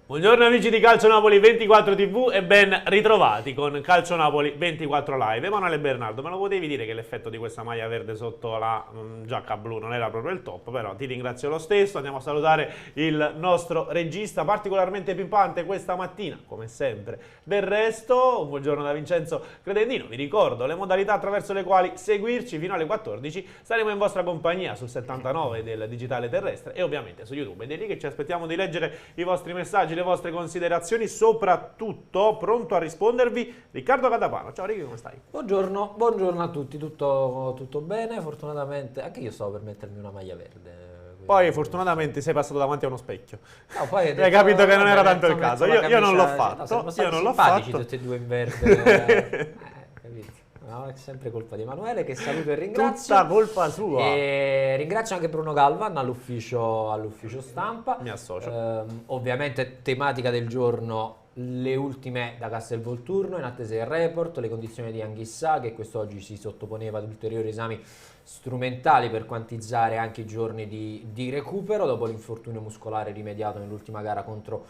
Buongiorno amici di Calcio Napoli 24 TV e ben ritrovati con Calcio Napoli 24 Live. Emanuele Bernardo, me lo potevi dire che l'effetto di questa maglia verde sotto la giacca blu non era proprio il top, però ti ringrazio lo stesso. Andiamo a salutare il nostro regista particolarmente pimpante questa mattina, come sempre. Del resto, un buongiorno da Vincenzo Credendino. Vi ricordo le modalità attraverso le quali seguirci fino alle 14. Saremo in vostra compagnia sul 79 del digitale terrestre e ovviamente su YouTube. Ed è lì che ci aspettiamo di leggere i vostri messaggi, le vostre considerazioni, soprattutto pronto a rispondervi Riccardo Catapano. Ciao Ricky, come stai? Buongiorno a tutti, tutto bene, fortunatamente anche io stavo per mettermi una maglia verde. Poi fortunatamente sei passato davanti a uno specchio. No, poi Hai capito che non era tanto il ho caso. messo la Io non l'ho camicia, fatto. siamo stati Io non l'ho simpatici fatto. tutti e due in verde. Capito? No, è sempre colpa di Emanuele, che saluto e ringrazio. Tutta colpa sua. E ringrazio anche Bruno Galvan all'ufficio stampa. Mi associo. Ovviamente tematica del giorno, le ultime da Castelvolturno in attesa del report, le condizioni di Anghissà che quest'oggi si sottoponeva ad ulteriori esami strumentali per quantizzare anche i giorni di recupero dopo l'infortunio muscolare rimediato nell'ultima gara contro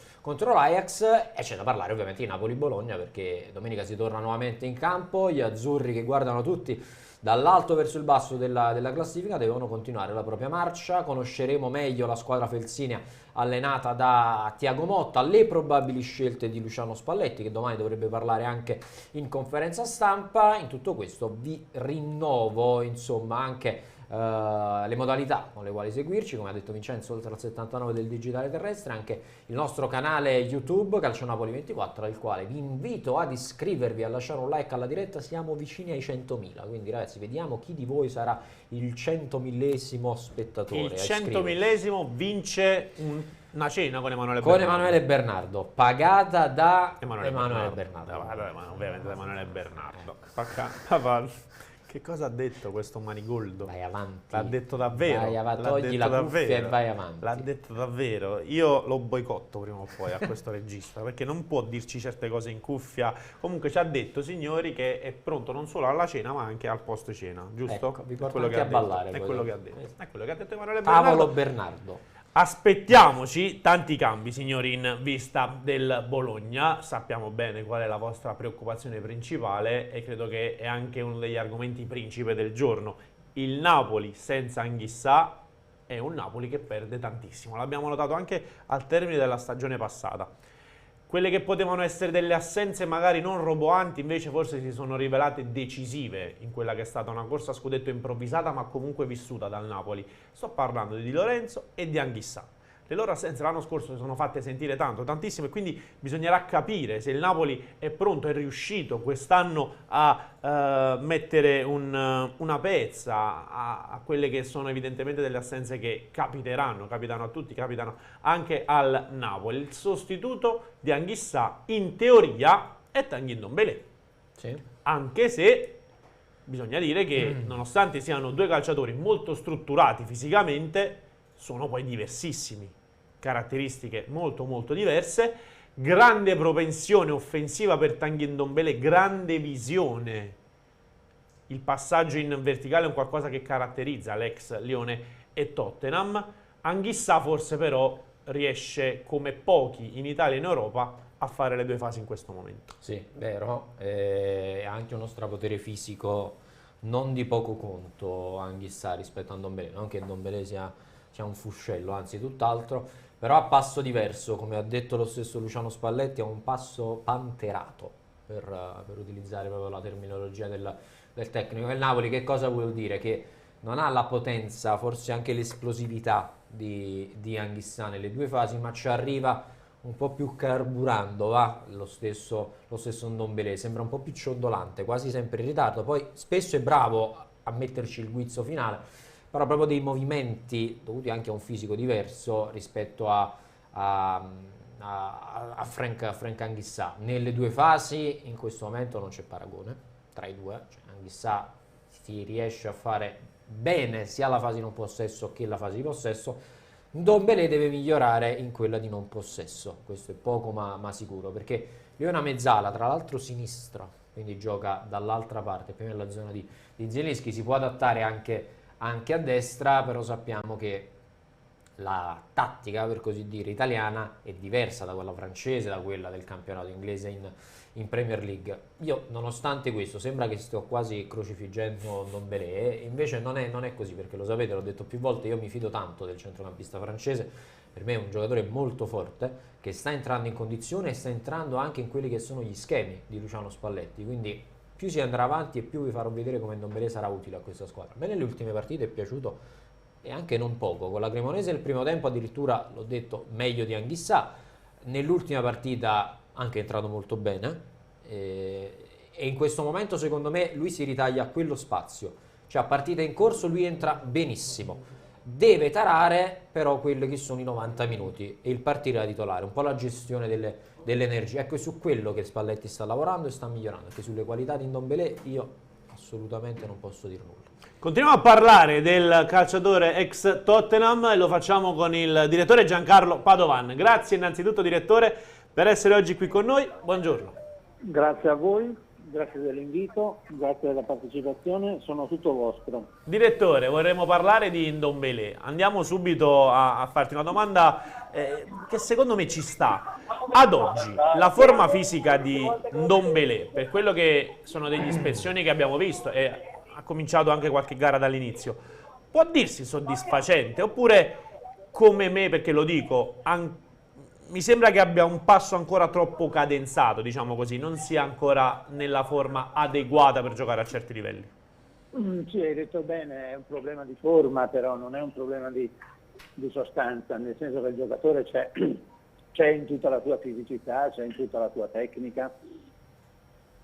l'Ajax. E c'è da parlare ovviamente di Napoli-Bologna, perché domenica si torna nuovamente in campo, gli azzurri che guardano tutti dall'alto verso il basso della classifica devono continuare la propria marcia. Conosceremo meglio la squadra felsinea allenata da Thiago Motta, le probabili scelte di Luciano Spalletti, che domani dovrebbe parlare anche in conferenza stampa. In tutto questo vi rinnovo insomma anche le modalità con le quali seguirci, come ha detto Vincenzo, oltre al 79 del digitale terrestre, anche il nostro canale YouTube Calcio Napoli 24, al quale vi invito ad iscrivervi, a lasciare un like alla diretta. Siamo vicini ai 100.000, quindi ragazzi vediamo chi di voi sarà il 100.000esimo spettatore. Il 100.000esimo vince una cena con Emanuele con Bernardo. Emanuele Bernardo, pagata da Emanuele Bernardo. Ovviamente da Emanuele Bernardo. Papà, che cosa ha detto questo Manigoldo? Vai avanti. L'ha detto davvero. Vai avanti, togli la cuffia e vai avanti. L'ha detto davvero. Io lo boicotto prima o poi a questo regista, perché non può dirci certe cose in cuffia. Comunque ci ha detto, signori, che è pronto non solo alla cena ma anche al post cena, giusto? Ecco, vi porto Quello anche che a ha ballare. detto. È quello che ha detto. È quello che ha detto Emanuele Paolo Bernardo. Bernardo. Aspettiamoci tanti cambi, signori, in vista del Bologna. Sappiamo bene qual è la vostra preoccupazione principale e credo che è anche uno degli argomenti principe del giorno. Il Napoli senza Anghissà è un Napoli che perde tantissimo. L'abbiamo notato anche al termine della stagione passata. Quelle che potevano essere delle assenze magari non roboanti invece forse si sono rivelate decisive in quella che è stata una corsa a scudetto improvvisata ma comunque vissuta dal Napoli. Sto parlando di Di Lorenzo e di Anghissà. Le loro assenze l'anno scorso si sono fatte sentire tantissimo, e quindi bisognerà capire se il Napoli è pronto, è riuscito quest'anno a mettere una pezza a quelle che sono evidentemente delle assenze che capitano a tutti, capitano anche al Napoli. Il sostituto di Anghissà in teoria è Tanguy Ndombele, Sì. anche se bisogna dire che nonostante siano due calciatori molto strutturati fisicamente, sono poi diversissimi, caratteristiche molto diverse, grande propensione offensiva per Tanguy Ndombele, grande visione. Il passaggio in verticale è un qualcosa che caratterizza l'ex Lione e Tottenham. Anghissà forse però riesce come pochi in Italia e in Europa a fare le due fasi in questo momento. Sì, vero. Ha anche uno strapotere fisico non di poco conto Anghissà rispetto a Ndombele, non che Ndombele sia un fuscello, anzi tutt'altro, però a passo diverso, come ha detto lo stesso Luciano Spalletti, a un passo panterato, per utilizzare proprio la terminologia del tecnico del Napoli. Che cosa vuol dire? Che non ha la potenza, forse anche l'esplosività di Anghissà nelle due fasi, ma ci arriva un po' più carburando, va? Lo stesso Ndombele, sembra un po' più ciondolante, quasi sempre in ritardo, poi spesso è bravo a metterci il guizzo finale, però proprio dei movimenti dovuti anche a un fisico diverso rispetto a Frank Anghissà. Nelle due fasi in questo momento non c'è paragone tra i due, cioè Anghissà si riesce a fare bene sia la fase di non possesso che la fase di possesso. Ndombele deve migliorare in quella di non possesso, questo è poco ma sicuro, perché lui è una mezzala, tra l'altro sinistra, quindi gioca dall'altra parte, più nella zona di Zielinski, si può adattare anche a destra, però sappiamo che la tattica, per così dire, italiana è diversa da quella francese, da quella del campionato inglese in Premier League. Io, nonostante questo, sembra che sto quasi crocifiggendo Ndombélé, invece non è così, perché lo sapete, l'ho detto più volte, io mi fido tanto del centrocampista francese, per me è un giocatore molto forte, che sta entrando in condizione e sta entrando anche in quelli che sono gli schemi di Luciano Spalletti, quindi più si andrà avanti e più vi farò vedere come Ndombélé sarà utile a questa squadra. A me nelle ultime partite è piaciuto, e anche non poco, con la Cremonese il primo tempo addirittura, l'ho detto, meglio di Anghissà, nell'ultima partita anche è entrato molto bene, e in questo momento secondo me lui si ritaglia quello spazio, cioè a partita in corso lui entra benissimo, deve tarare però quelli che sono i 90 minuti e il partire da titolare, un po' la gestione dell'energia, ecco, è su quello che Spalletti sta lavorando e sta migliorando, perché sulle qualità di Ndombélé io assolutamente non posso dire nulla. Continuiamo a parlare del calciatore ex Tottenham e lo facciamo con il direttore Giancarlo Padovan. Grazie innanzitutto direttore per essere oggi qui con noi, buongiorno. Grazie a voi, grazie dell'invito, grazie della partecipazione, sono tutto vostro. Direttore, vorremmo parlare di Ndombélé. Andiamo subito a farti una domanda che secondo me ci sta. Ad oggi, la forma fisica di Ndombélé, per quello che sono degli ispezioni che abbiamo visto, e ha cominciato anche qualche gara dall'inizio, può dirsi soddisfacente? Oppure, come me, perché lo dico, mi sembra che abbia un passo ancora troppo cadenzato, diciamo così, non sia ancora nella forma adeguata per giocare a certi livelli? Sì, hai detto bene, è un problema di forma, però non è un problema di sostanza, nel senso che il giocatore c'è in tutta la sua fisicità, c'è in tutta la sua tecnica,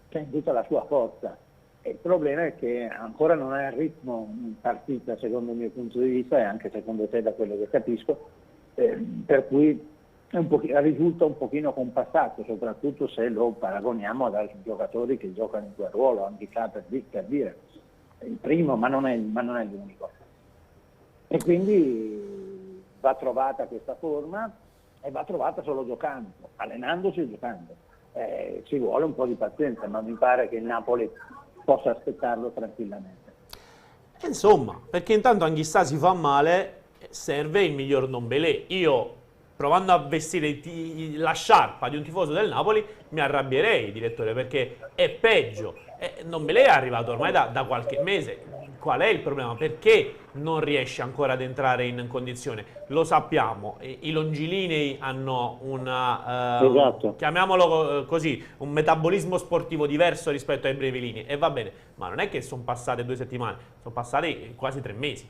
c'è in tutta la sua forza. E il problema è che ancora non è il ritmo in partita, secondo il mio punto di vista, e anche secondo te, da quello che capisco, per cui risulta un pochino compassato, soprattutto se lo paragoniamo ad altri giocatori che giocano in quel ruolo, anche per dire, il primo, ma non è l'unico. E quindi va trovata questa forma e va trovata solo giocando, allenandosi e giocando. Ci vuole un po' di pazienza, ma mi pare che il Napoli possa aspettarlo tranquillamente. Insomma, perché intanto Anghissà si fa male, serve il miglior Ndombélé. Io, provando a vestire la sciarpa di un tifoso del Napoli, mi arrabbierei, direttore, perché è peggio. Ndombélé è arrivato ormai da qualche mese. Qual è il problema? Perché non riesce ancora ad entrare in condizione? Lo sappiamo, i longilinei hanno esatto, chiamiamolo così, un metabolismo sportivo diverso rispetto ai brevilini, e va bene, ma non è che sono passate 2 settimane, sono passati quasi 3 mesi.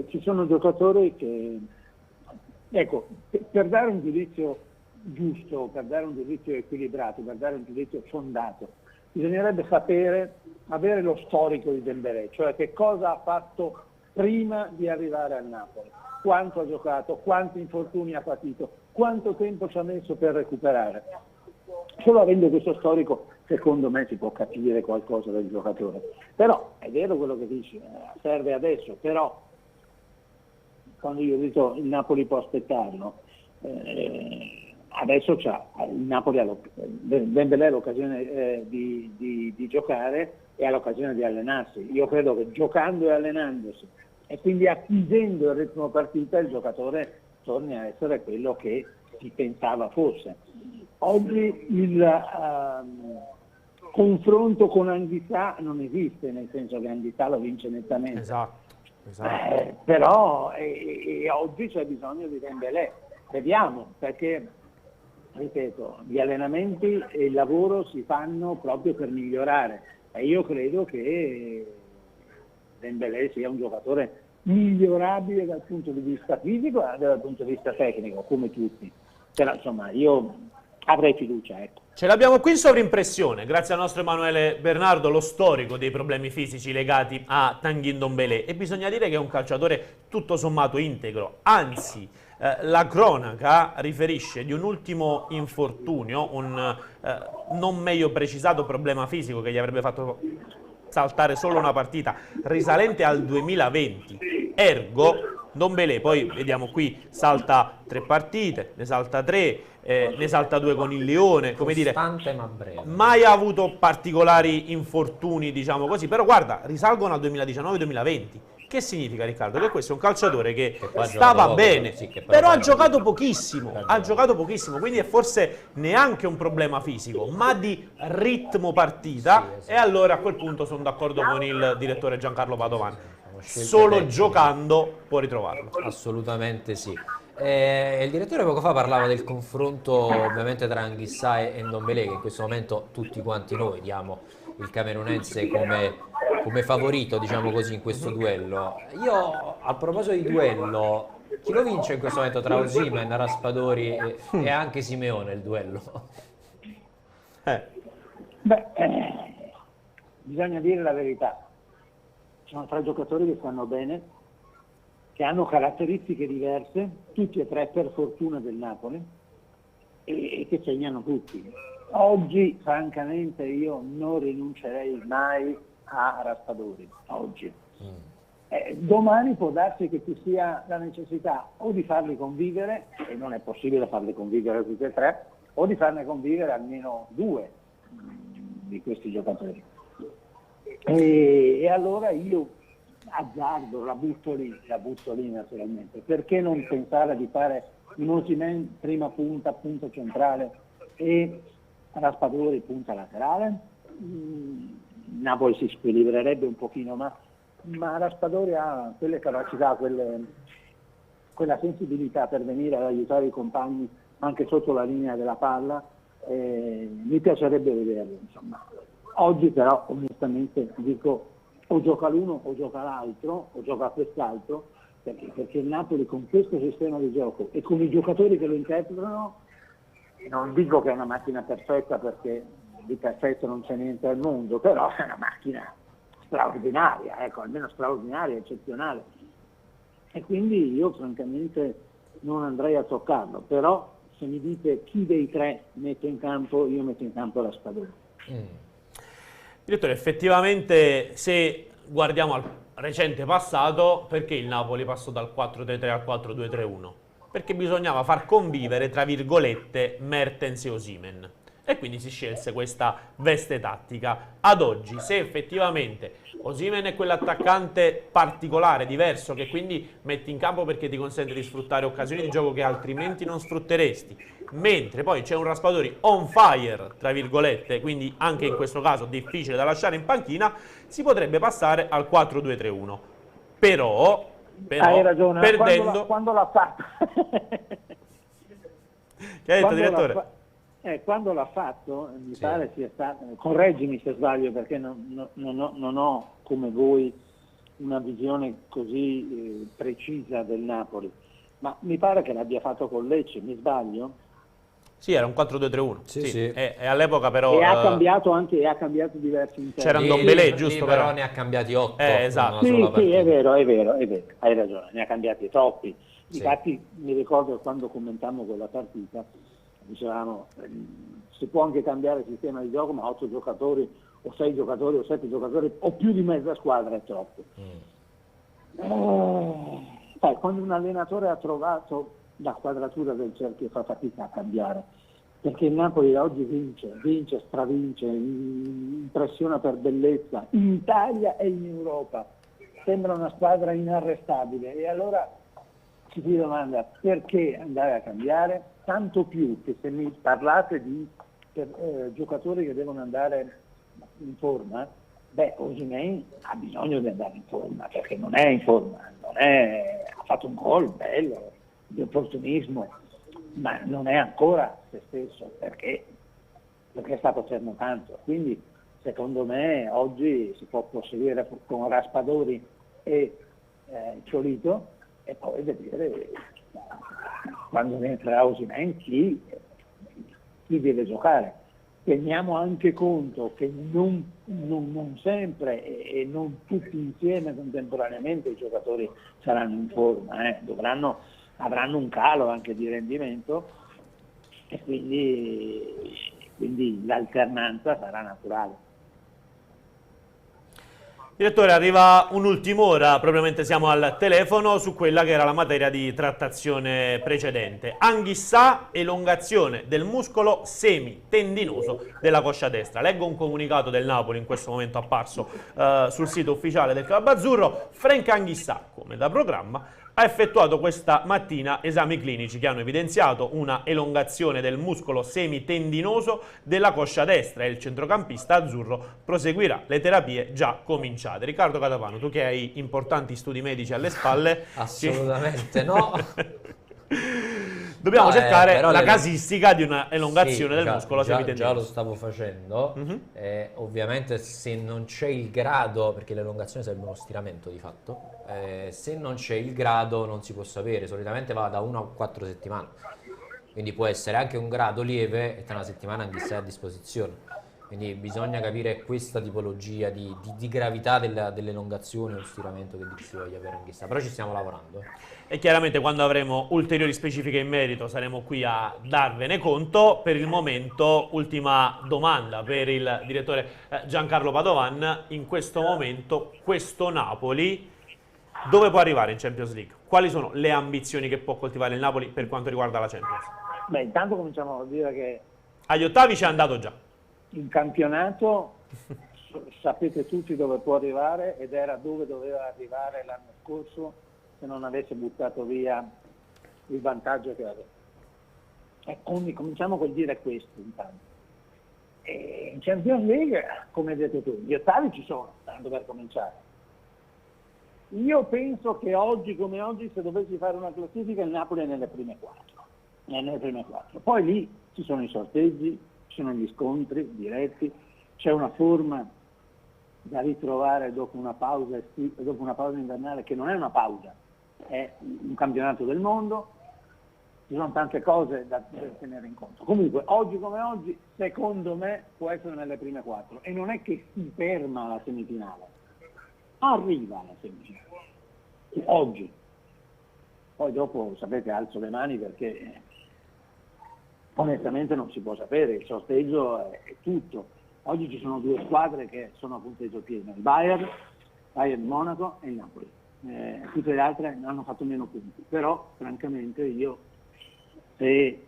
Ci sono giocatori che, ecco, per dare un giudizio giusto, per dare un giudizio equilibrato, per dare un giudizio fondato, bisognerebbe avere lo storico di Dembélé, cioè che cosa ha fatto prima di arrivare al Napoli, quanto ha giocato, quanti infortuni ha patito, quanto tempo ci ha messo per recuperare. Solo avendo questo storico, secondo me, si può capire qualcosa del giocatore. Però è vero quello che dici, serve adesso, però quando io dico il Napoli può aspettarlo, adesso il Napoli Dembélé ha l'occasione di giocare e ha l'occasione di allenarsi. Io credo che giocando e allenandosi e quindi acquisendo il ritmo partita, il giocatore torni a essere quello che si pensava fosse. Oggi il confronto con Anghissà non esiste, nel senso che Anghissà lo vince nettamente. Esatto. Però oggi c'è bisogno di Dembélé. Vediamo, perché ripeto, gli allenamenti e il lavoro si fanno proprio per migliorare, e io credo che Dembélé sia un giocatore migliorabile dal punto di vista fisico e anche dal punto di vista tecnico, come tutti. Però insomma io avrei fiducia, ecco. Ce l'abbiamo qui in sovrimpressione, grazie al nostro Emanuele Bernardo, lo storico dei problemi fisici legati a Tanguy Ndombélé, e bisogna dire che è un calciatore tutto sommato integro, anzi la cronaca riferisce di un ultimo infortunio, un non meglio precisato problema fisico che gli avrebbe fatto saltare solo una partita, risalente al 2020, ergo Ndombélé, poi vediamo qui, salta 3 partite, ne salta 3, ne salta 2 con il Lione, come dire, costante ma breve, mai ha avuto particolari infortuni, diciamo così, però guarda, risalgono al 2019-2020, Che significa, Riccardo? Che questo è un calciatore che poi ha stava giocato poco, bene, sì, che però ha poi giocato ha pochissimo, giocato quindi è forse neanche un problema fisico, ma di ritmo partita, Sì, esatto. e allora a quel punto sono d'accordo con il direttore Giancarlo Padovan. Sono scelte Solo tecniche. giocando può ritrovarlo. Assolutamente sì. Il direttore poco fa parlava del confronto ovviamente tra Anghissà e Ndombele, che in questo momento tutti quanti noi diamo il camerunense come favorito, diciamo così, in questo duello. Io, a proposito di duello, chi lo vince in questo momento tra Osimhen, Raspadori e anche Simeone il duello? Eh, Beh, bisogna dire la verità. Sono tre giocatori che stanno bene, che hanno caratteristiche diverse, tutti e tre per fortuna del Napoli, e che segnano tutti. Oggi, francamente, io non rinuncerei mai a Raspadori, oggi. Domani può darsi che ci sia la necessità o di farli convivere, e non è possibile farli convivere tutti e tre, o di farne convivere almeno due di questi giocatori. E allora io azzardo, la butto lì naturalmente. Perché non pensare di fare un Osimhen prima punta centrale e Raspadori punta laterale? Napoli si squilibrerebbe un pochino, ma Raspadori ha quelle capacità, quella sensibilità per venire ad aiutare i compagni anche sotto la linea della palla. Mi piacerebbe vederlo, insomma. Oggi però onestamente dico o gioca l'uno o gioca l'altro o gioca quest'altro, perché il Napoli con questo sistema di gioco e con i giocatori che lo interpretano, non dico che è una macchina perfetta, perché di perfetto non c'è niente al mondo, però è una macchina straordinaria, ecco, almeno straordinaria, eccezionale, e quindi io francamente non andrei a toccarlo. Però se mi dite chi dei tre metto in campo, io metto in campo Raspadori. Direttore, effettivamente se guardiamo al recente passato, perché il Napoli passò dal 4-3-3 al 4-2-3-1? Perché bisognava far convivere, tra virgolette, Mertens e Osimhen. E quindi si scelse questa veste tattica. Ad oggi, se effettivamente Osimhen è quell'attaccante particolare, diverso, che quindi metti in campo perché ti consente di sfruttare occasioni di gioco che altrimenti non sfrutteresti, mentre poi c'è un Raspadori on fire, tra virgolette, quindi anche in questo caso difficile da lasciare in panchina, si potrebbe passare al 4-2-3-1. Però Hai ragione, perdendo... quando l'ha fatto? Che ha detto, direttore? Quando l'ha fatto, mi Sì. pare sia stato, correggimi se sbaglio, perché non ho come voi una visione così precisa del Napoli, ma mi pare che l'abbia fatto con Lecce, mi sbaglio? Sì, era un 4-2-3-1. Sì, sì. E all'epoca però... E ha cambiato diversi interni. C'era Ndombele, giusto, però però? ne ha cambiati 8 esatto. in una sola Sì, partita. è vero, hai ragione, ne ha cambiati troppi. Sì. Infatti mi ricordo quando commentammo quella partita, dicevamo si può anche cambiare il sistema di gioco, ma 8 giocatori o 6 giocatori o 7 giocatori o più di mezza squadra è troppo. Sai, quando un allenatore ha trovato la quadratura del cerchio fa fatica a cambiare, perché il Napoli oggi vince, stravince, impressiona per bellezza in Italia e in Europa, sembra una squadra inarrestabile, e allora ci si domanda perché andare a cambiare, tanto più che se mi parlate di giocatori che devono andare in forma, Osimhen ha bisogno di andare in forma, perché non è in forma, ha fatto un gol bello di opportunismo, ma non è ancora se stesso, perché è stato fermo tanto. Quindi secondo me oggi si può proseguire con Raspadori e Ciolito, e poi vedere quando entrerà Osimhen chi deve giocare. Teniamo anche conto che non sempre e non tutti insieme contemporaneamente i giocatori saranno in forma, avranno un calo anche di rendimento, e quindi l'alternanza sarà naturale. Direttore, arriva un'ultima ora, propriamente siamo al telefono su quella che era la materia di trattazione precedente. Anghissà, elongazione del muscolo semitendinoso della coscia destra. Leggo un comunicato del Napoli in questo momento apparso sul sito ufficiale del Club Azzurro. Frank Anghissà, come da programma, ha effettuato questa mattina esami clinici che hanno evidenziato una elongazione del muscolo semitendinoso della coscia destra e il centrocampista azzurro proseguirà le terapie già cominciate. Riccardo Catapano, tu che hai importanti studi medici alle spalle... Assolutamente no. Dobbiamo cercare la casistica di una elongazione del muscolo semitendinoso. Già lo stavo facendo. Ovviamente se non c'è il grado, perché l'elongazione sarebbe uno stiramento di fatto, se non c'è il grado non si può sapere, solitamente va da 1 a 4 settimane, quindi può essere anche un grado lieve e tra una settimana anche se è a disposizione. Quindi bisogna capire questa tipologia di gravità dell'elongazione o stiramento che si voglia per Anghissà, però ci stiamo lavorando. E chiaramente quando avremo ulteriori specifiche in merito saremo qui a darvene conto. Per il momento, ultima domanda per il direttore Giancarlo Padovan. In questo momento, questo Napoli dove può arrivare in Champions League? Quali sono le ambizioni che può coltivare il Napoli per quanto riguarda la Champions? Beh, intanto cominciamo a dire che agli ottavi c'è andato già. il campionato sapete tutti dove può arrivare ed era dove doveva arrivare l'anno scorso se non avesse buttato via il vantaggio che aveva. E cominciamo col dire questo intanto. E in Champions League, come hai detto tu, gli ottavi ci sono, tanto per cominciare. Io penso che oggi come oggi, se dovessi fare una classifica, il Napoli è nelle prime 4. Poi lì ci sono i sorteggi, ci sono gli scontri diretti, c'è una forma da ritrovare dopo una pausa invernale che non è una pausa, è un campionato del mondo, ci sono tante cose da tenere in conto. Comunque, oggi come oggi, secondo me, può essere nelle prime 4 e non è che si ferma alla semifinale, arriva alla semifinale, oggi. Poi dopo, sapete, alzo le mani perché onestamente non si può sapere, il sorteggio è tutto. Oggi ci sono 2 squadre che sono a punteggio pieno, il Bayern Monaco e il Napoli. Tutte le altre hanno fatto meno punti, però francamente io, se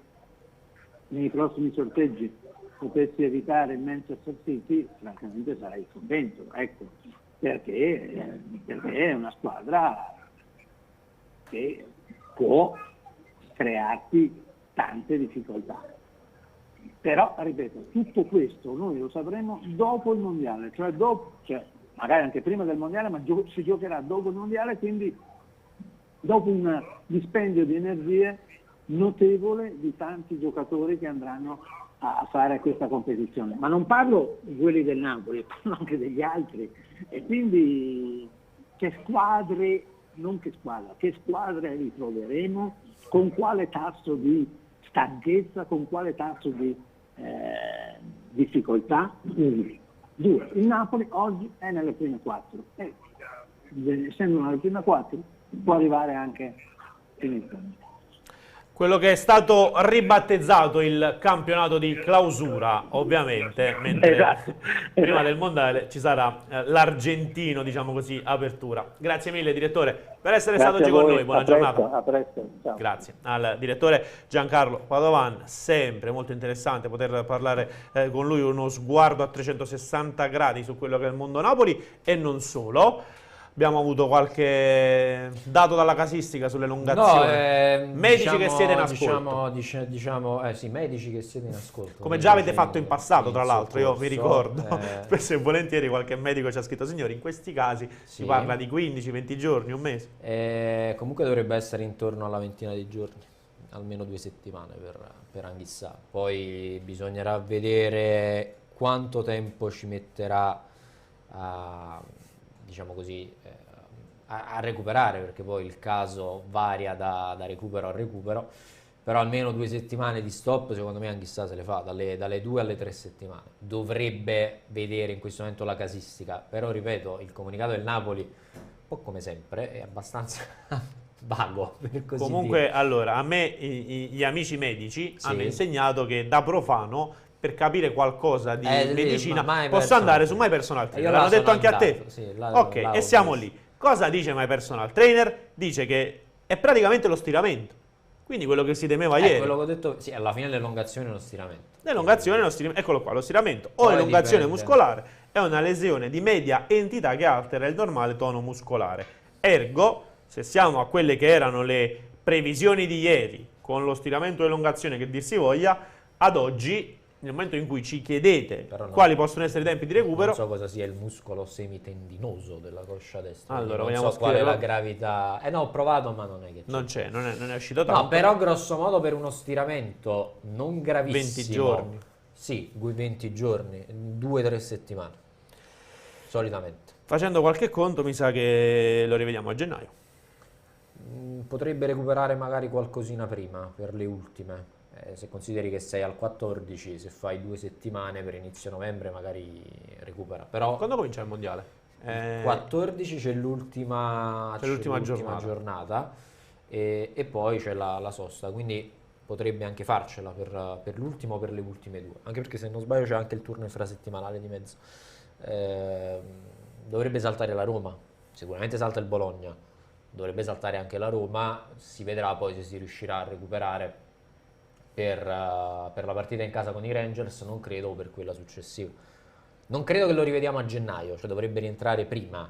nei prossimi sorteggi potessi evitare il Manchester City, francamente sarei contento, ecco, perché è una squadra che può crearti tante difficoltà. Però, ripeto, tutto questo noi lo sapremo dopo il mondiale, cioè magari anche prima del mondiale, ma si giocherà dopo il mondiale, quindi dopo un dispendio di energie notevole di tanti giocatori che andranno a fare questa competizione. Ma non parlo di quelli del Napoli, parlo anche degli altri. E quindi che squadre ritroveremo, con quale tasso di stanchezza, con quale tasso di difficoltà? 2. Il Napoli oggi è nelle prime 4 e essendo nelle prime 4 può arrivare anche fino in fondo. Quello che è stato ribattezzato il campionato di clausura, ovviamente, mentre prima del mondiale ci sarà l'argentino, diciamo così, apertura. Grazie mille direttore per essere stato oggi con noi, buona giornata. A presto, ciao. Grazie al direttore Giancarlo Padovan, sempre molto interessante poter parlare con lui, uno sguardo a 360 gradi su quello che è il mondo Napoli e non solo. Abbiamo avuto qualche dato dalla casistica sull'elongazione. Medici che siete in ascolto. Sì, medici che siete in ascolto. Come già avete fatto in passato, tra l'altro, io vi ricordo. Spesso e volentieri qualche medico ci ha scritto: signori, in questi casi si parla di 15-20 giorni, un mese. Comunque dovrebbe essere intorno alla ventina di giorni, almeno 2 settimane per Anghissà. Poi bisognerà vedere quanto tempo ci metterà diciamo così, a recuperare, perché poi il caso varia da recupero a recupero, però almeno 2 settimane di stop secondo me Anghissà se le fa, dalle 2 alle 3 settimane. Dovrebbe vedere in questo momento la casistica, però ripeto, il comunicato del Napoli, un po' come sempre, è abbastanza vago, per così comunque dire. Allora, a me gli amici medici hanno insegnato che da profano per capire qualcosa di medicina, My posso Personal andare su Trainer. My Personal Trainer. Io L'hanno detto anche andato, a te? sì, Ok, e siamo lì. Cosa dice My Personal Trainer? Dice che è praticamente lo stiramento. Quindi quello che si temeva ieri. Quello che ho detto, sì, alla fine l'elongazione è uno stiramento. L'elongazione è uno stiramento. Eccolo qua, lo stiramento o Poi elongazione dipende. muscolare è una lesione di media entità che altera il normale tono muscolare. Ergo, se siamo a quelle che erano le previsioni di ieri, con lo stiramento e elongazione che dir si voglia, ad oggi, nel momento in cui ci chiedete Però no. quali possono essere i tempi di recupero, Non so cosa sia il muscolo semitendinoso della coscia destra. Allora, quindi non vogliamo so qual è la scriverlo? gravità. No, ho provato, ma non è che c'è. non c'è, non è uscito tanto. No, però grosso modo per uno stiramento non gravissimo. 20 giorni. Sì, 20 giorni, 2-3 settimane. Solitamente. Facendo qualche conto, mi sa che lo rivediamo a gennaio. Potrebbe recuperare magari qualcosina prima per le ultime. Se consideri che sei al 14, se fai 2 settimane per inizio novembre magari recupera. Però Quando comincia il mondiale? 14 c'è l'ultima giornata e poi c'è la sosta, quindi potrebbe anche farcela per l'ultimo o per le ultime 2, anche perché se non sbaglio c'è anche il turno infrasettimanale di mezzo. Dovrebbe saltare la Roma, sicuramente salta il Bologna, dovrebbe saltare anche la Roma, si vedrà poi se si riuscirà a recuperare per la partita in casa con i Rangers, non credo, o per quella successiva. Non credo che lo rivediamo a gennaio, cioè dovrebbe rientrare prima,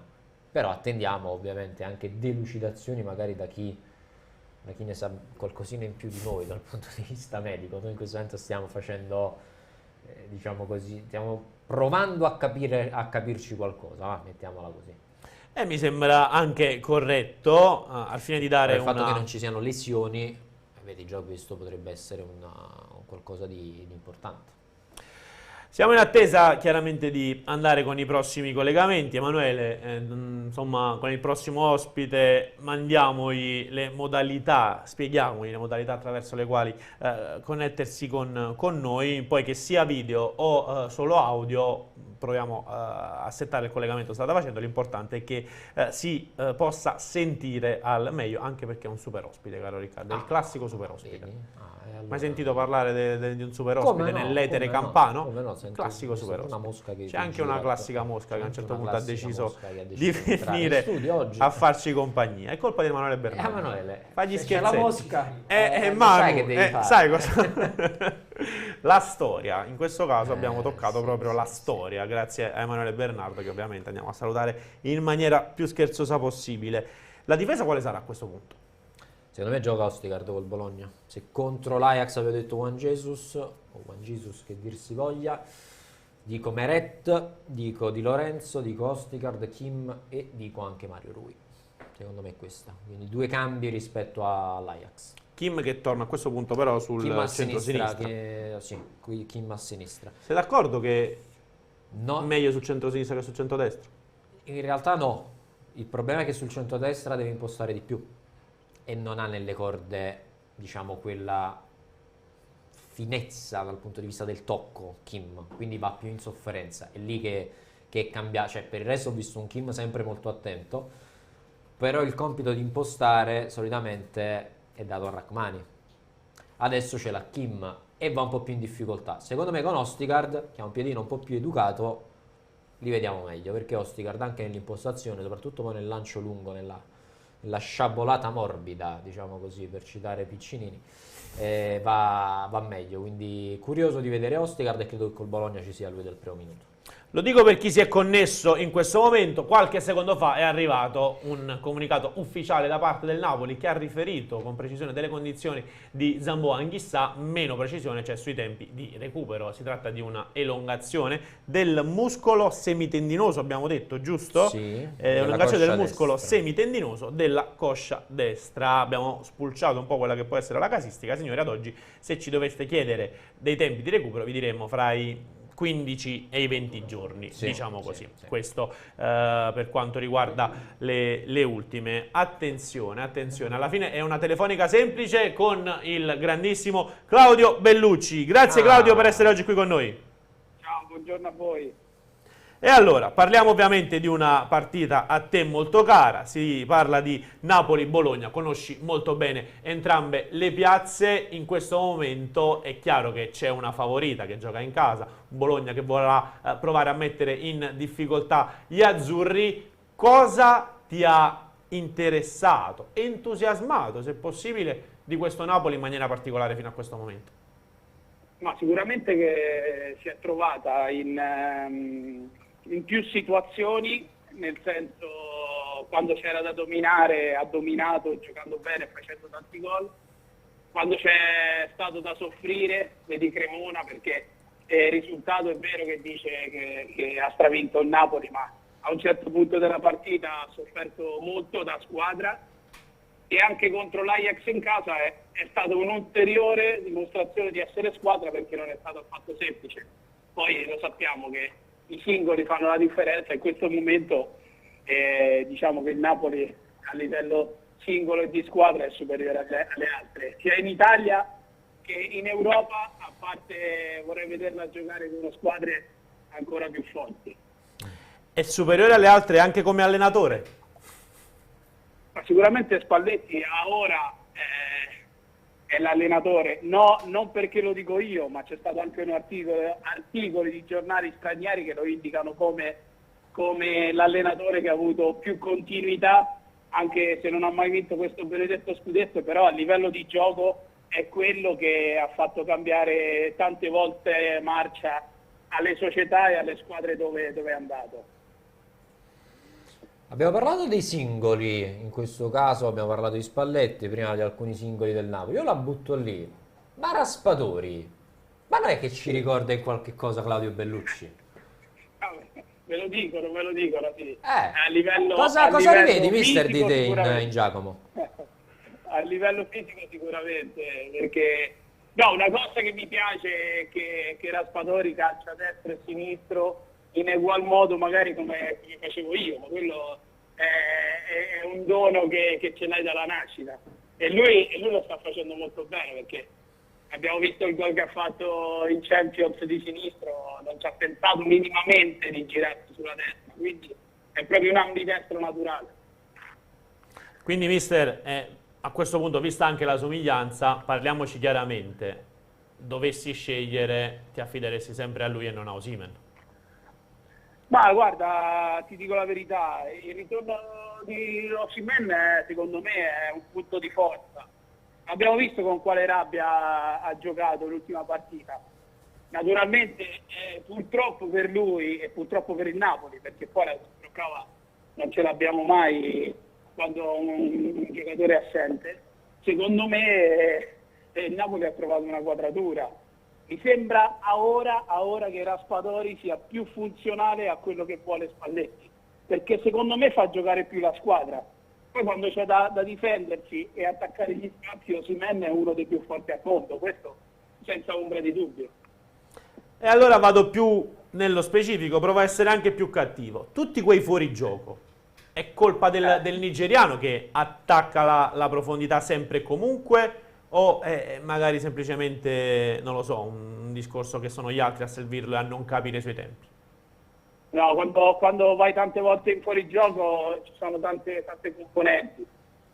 però attendiamo ovviamente anche delucidazioni magari da chi ne sa qualcosina in più di noi dal punto di vista medico. Noi in questo momento stiamo facendo, diciamo così, stiamo provando a capirci qualcosa, mettiamola così. Mi sembra anche corretto, al fine di dare Il fatto che non ci siano lesioni, vedi, già questo potrebbe essere qualcosa di importante. Siamo in attesa chiaramente di andare con i prossimi collegamenti. Emanuele, insomma, con il prossimo ospite mandiamogli le modalità, spieghiamogli le modalità attraverso le quali connettersi con noi, poi che sia video o solo audio, proviamo a settare il collegamento che state facendo. L'importante è che si possa sentire al meglio, anche perché è un super ospite, caro Riccardo, è il classico super ospite. Allora... Mai sentito parlare di un super ospite nell'etere campano? Classico super ospite. C'è anche una classica mosca che a un certo punto ha deciso di venire a farci compagnia. È colpa di Emanuele Bernardo. Emanuele, fagli c'è la scherzetti. mosca. Manu, sai che devi fare. sai cosa? La storia. In questo caso abbiamo toccato proprio la storia, grazie a Emanuele Bernardo, che ovviamente andiamo a salutare in maniera più scherzosa possibile. La difesa quale sarà a questo punto? Secondo me gioca Ostigard col Bologna. Se contro l'Ajax avevo detto Juan Jesus, o Juan Jesus che dir si voglia, dico Meret, dico Di Lorenzo, dico Ostigard, Kim e dico anche Mario Rui. Secondo me è questa. Quindi 2 cambi rispetto all'Ajax. Kim che torna a questo punto però sul centro-sinistra. Sì, qui Kim a sinistra. Sei d'accordo che no, è meglio sul centro-sinistra che sul centro-destra? In realtà no. Il problema è che sul centro-destra deve impostare di più e non ha nelle corde, diciamo, quella finezza dal punto di vista del tocco Kim, quindi va più in sofferenza. È lì che cambia, cioè per il resto ho visto un Kim sempre molto attento, però il compito di impostare solitamente è dato a Rachmani. Adesso c'è la Kim e va un po' più in difficoltà. Secondo me con Ostigard, che ha un piedino un po' più educato, li vediamo meglio, perché Ostigard anche nell'impostazione, soprattutto poi nel lancio lungo, nella sciabolata morbida, diciamo così, per citare Piccinini, va meglio. Quindi curioso di vedere Ostigard e credo che col Bologna ci sia lui del primo minuto. Lo dico per chi si è connesso in questo momento. Qualche secondo fa è arrivato un comunicato ufficiale da parte del Napoli che ha riferito con precisione delle condizioni di Zamboa Anguissà. Meno precisione c'è sui tempi di recupero. Si tratta di una elongazione del muscolo semitendinoso, abbiamo detto, giusto? Sì, elongazione del muscolo semitendinoso della coscia destra. Abbiamo spulciato un po' quella che può essere la casistica. Signori, ad oggi, se ci doveste chiedere dei tempi di recupero, vi diremmo fra i 15 e i 20 giorni, sì, diciamo così. Sì. Questo per quanto riguarda le ultime. Attenzione, alla fine è una telefonica semplice con il grandissimo Claudio Bellucci. Grazie Claudio per essere oggi qui con noi. Ciao, buongiorno a voi. E allora, parliamo ovviamente di una partita a te molto cara, si parla di Napoli-Bologna, conosci molto bene entrambe le piazze, in questo momento è chiaro che c'è una favorita che gioca in casa, Bologna che vorrà provare a mettere in difficoltà gli azzurri. Cosa ti ha interessato, entusiasmato se possibile di questo Napoli in maniera particolare fino a questo momento? Ma sicuramente che si è trovata in più situazioni, nel senso, quando c'era da dominare ha dominato giocando bene, facendo tanti gol, quando c'è stato da soffrire, vedi Cremona, perché il risultato è vero che dice che ha stravinto il Napoli, ma a un certo punto della partita ha sofferto molto da squadra, e anche contro l'Ajax in casa è stata un'ulteriore dimostrazione di essere squadra, perché non è stato affatto semplice. Poi lo sappiamo che i singoli fanno la differenza, in questo momento diciamo che il Napoli a livello singolo e di squadra è superiore alle altre, sia in Italia che in Europa, a parte vorrei vederla giocare con squadre ancora più forti. È superiore alle altre anche come allenatore? Ma sicuramente Spalletti a ora è l'allenatore, no, non perché lo dico io, ma c'è stato anche un articoli di giornali stranieri che lo indicano come l'allenatore che ha avuto più continuità, anche se non ha mai vinto questo benedetto scudetto, però a livello di gioco è quello che ha fatto cambiare tante volte marcia alle società e alle squadre dove è andato. Abbiamo parlato dei singoli, in questo caso abbiamo parlato di Spalletti, prima di alcuni singoli del Napoli. Io la butto lì. Ma Raspadori, ma non è che ci ricorda in qualche cosa Claudio Bellucci? Me lo dicono, sì. A livello, cosa livello rivedi, mister, di fisico, te in Giacomo? A livello fisico sicuramente, perché no, una cosa che mi piace è che Raspadori calcia a destra e a sinistro in egual modo magari come facevo io, ma quello è un dono che ce l'hai dalla nascita, e lui lo sta facendo molto bene, perché abbiamo visto il gol che ha fatto in Champions di sinistro, non ci ha pensato minimamente di girarsi sulla destra, quindi è proprio un ambidestro naturale. Quindi mister, a questo punto, vista anche la somiglianza, parliamoci chiaramente, dovessi scegliere, ti affideresti sempre a lui e non a Osimhen? Ma guarda, ti dico la verità, il ritorno di Osimhen secondo me è un punto di forza. Abbiamo visto con quale rabbia ha giocato l'ultima partita. Naturalmente purtroppo per lui e purtroppo per il Napoli, perché poi la prova non ce l'abbiamo mai quando un giocatore è assente. Secondo me il Napoli ha trovato una quadratura. Mi sembra a ora che Raspadori sia più funzionale a quello che vuole Spalletti, perché secondo me fa giocare più la squadra. Poi quando c'è da difendersi e attaccare gli spazi, Osimhen è uno dei più forti al mondo, questo senza ombra di dubbio. E allora vado più nello specifico, provo a essere anche più cattivo. Tutti quei fuorigioco, è colpa del nigeriano che attacca la profondità sempre e comunque, o è magari semplicemente, non lo so, un discorso che sono gli altri a servirlo e a non capire i suoi tempi? No, quando vai tante volte in fuorigioco ci sono tante componenti.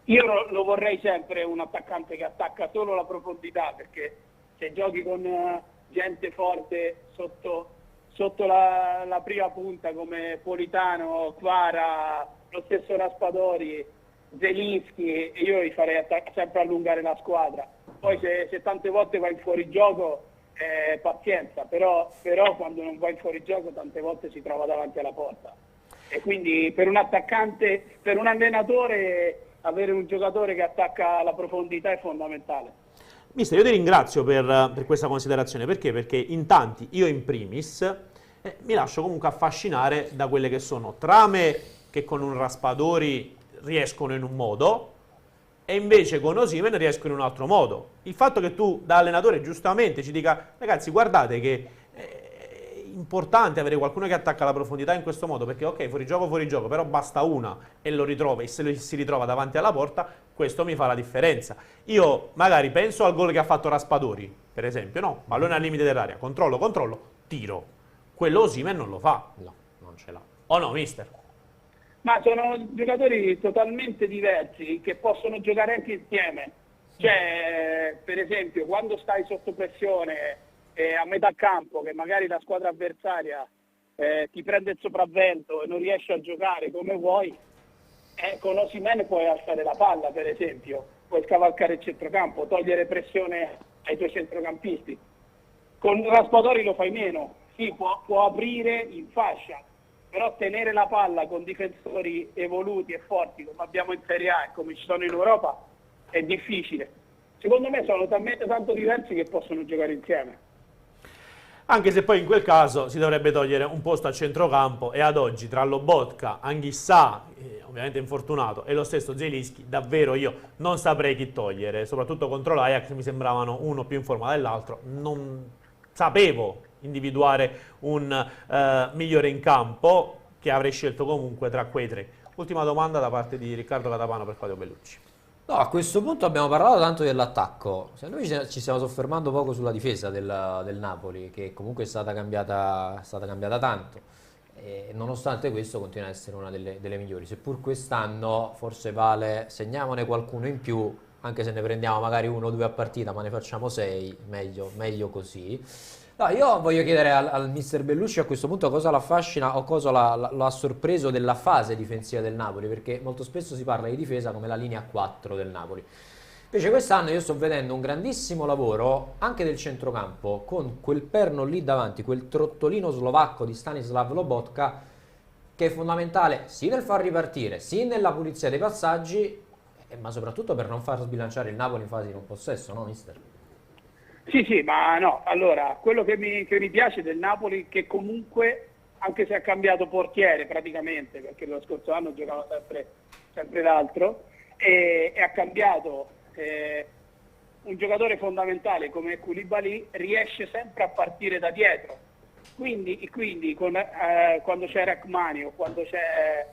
Io lo vorrei sempre un attaccante che attacca solo la profondità, perché se giochi con gente forte sotto la prima punta come Politano, Kvara, lo stesso Raspadori, Zelinski, io li farei sempre allungare la squadra. Poi se tante volte vai in fuorigioco, pazienza, però quando non va in fuorigioco tante volte si trova davanti alla porta, e quindi per un attaccante, per un allenatore, avere un giocatore che attacca la profondità è fondamentale. Mister, io ti ringrazio per questa considerazione, perché? Perché in tanti, io in primis, mi lascio comunque affascinare da quelle che sono trame che con un Raspadori riescono in un modo e invece con Osimhen riescono in un altro modo. Il fatto che tu da allenatore giustamente ci dica: ragazzi, guardate che è importante avere qualcuno che attacca la profondità in questo modo, perché ok, fuorigioco, però basta una e lo ritrova, e se si ritrova davanti alla porta, questo mi fa la differenza. Io magari penso al gol che ha fatto Raspadori, per esempio, no? Pallone al limite dell'area, controllo, tiro. Quello Osimhen non lo fa. No, non ce l'ha. O no, mister? Ma sono giocatori totalmente diversi che possono giocare anche insieme. Cioè, per esempio, quando stai sotto pressione a metà campo, che magari la squadra avversaria ti prende il sopravvento e non riesci a giocare come vuoi, con Osimhen puoi alzare la palla, per esempio, puoi scavalcare il centrocampo, togliere pressione ai tuoi centrocampisti. Con Raspadori lo fai meno, sì, può aprire in fascia, però tenere la palla con difensori evoluti e forti come abbiamo in Serie A e come ci sono in Europa è difficile. Secondo me sono talmente tanto diversi che possono giocare insieme. Anche se poi in quel caso si dovrebbe togliere un posto a centrocampo, e ad oggi tra Lobotka, Anghissà, ovviamente infortunato, e lo stesso Zielinski, davvero io non saprei chi togliere. Soprattutto contro l'Ajax mi sembravano uno più in forma dell'altro, non sapevo individuare un migliore in campo, che avrei scelto comunque tra quei tre. Ultima domanda da parte di Riccardo Catapano per Claudio Bellucci. No, a questo punto abbiamo parlato tanto dell'attacco, se noi ci stiamo soffermando poco sulla difesa del Napoli, che comunque è stata cambiata tanto, e nonostante questo continua ad essere una delle migliori, seppur quest'anno forse vale, segniamone qualcuno in più, anche se ne prendiamo magari 1 o 2 a partita, ma ne facciamo 6, meglio così. No, io voglio chiedere al mister Bellucci a questo punto cosa l'affascina o cosa l'ha sorpreso della fase difensiva del Napoli, perché molto spesso si parla di difesa come la linea 4 del Napoli. Invece quest'anno io sto vedendo un grandissimo lavoro anche del centrocampo, con quel perno lì davanti, quel trottolino slovacco di Stanislav Lobotka, che è fondamentale sì nel far ripartire, sì nella pulizia dei passaggi, ma soprattutto per non far sbilanciare il Napoli in fase di non possesso, no mister? Sì, ma no, allora, quello che mi piace del Napoli, che comunque, anche se ha cambiato portiere praticamente, perché lo scorso anno giocava sempre l'altro, e ha cambiato un giocatore fondamentale come Koulibaly, riesce sempre a partire da dietro. Quindi quando c'è Rachmani o quando c'è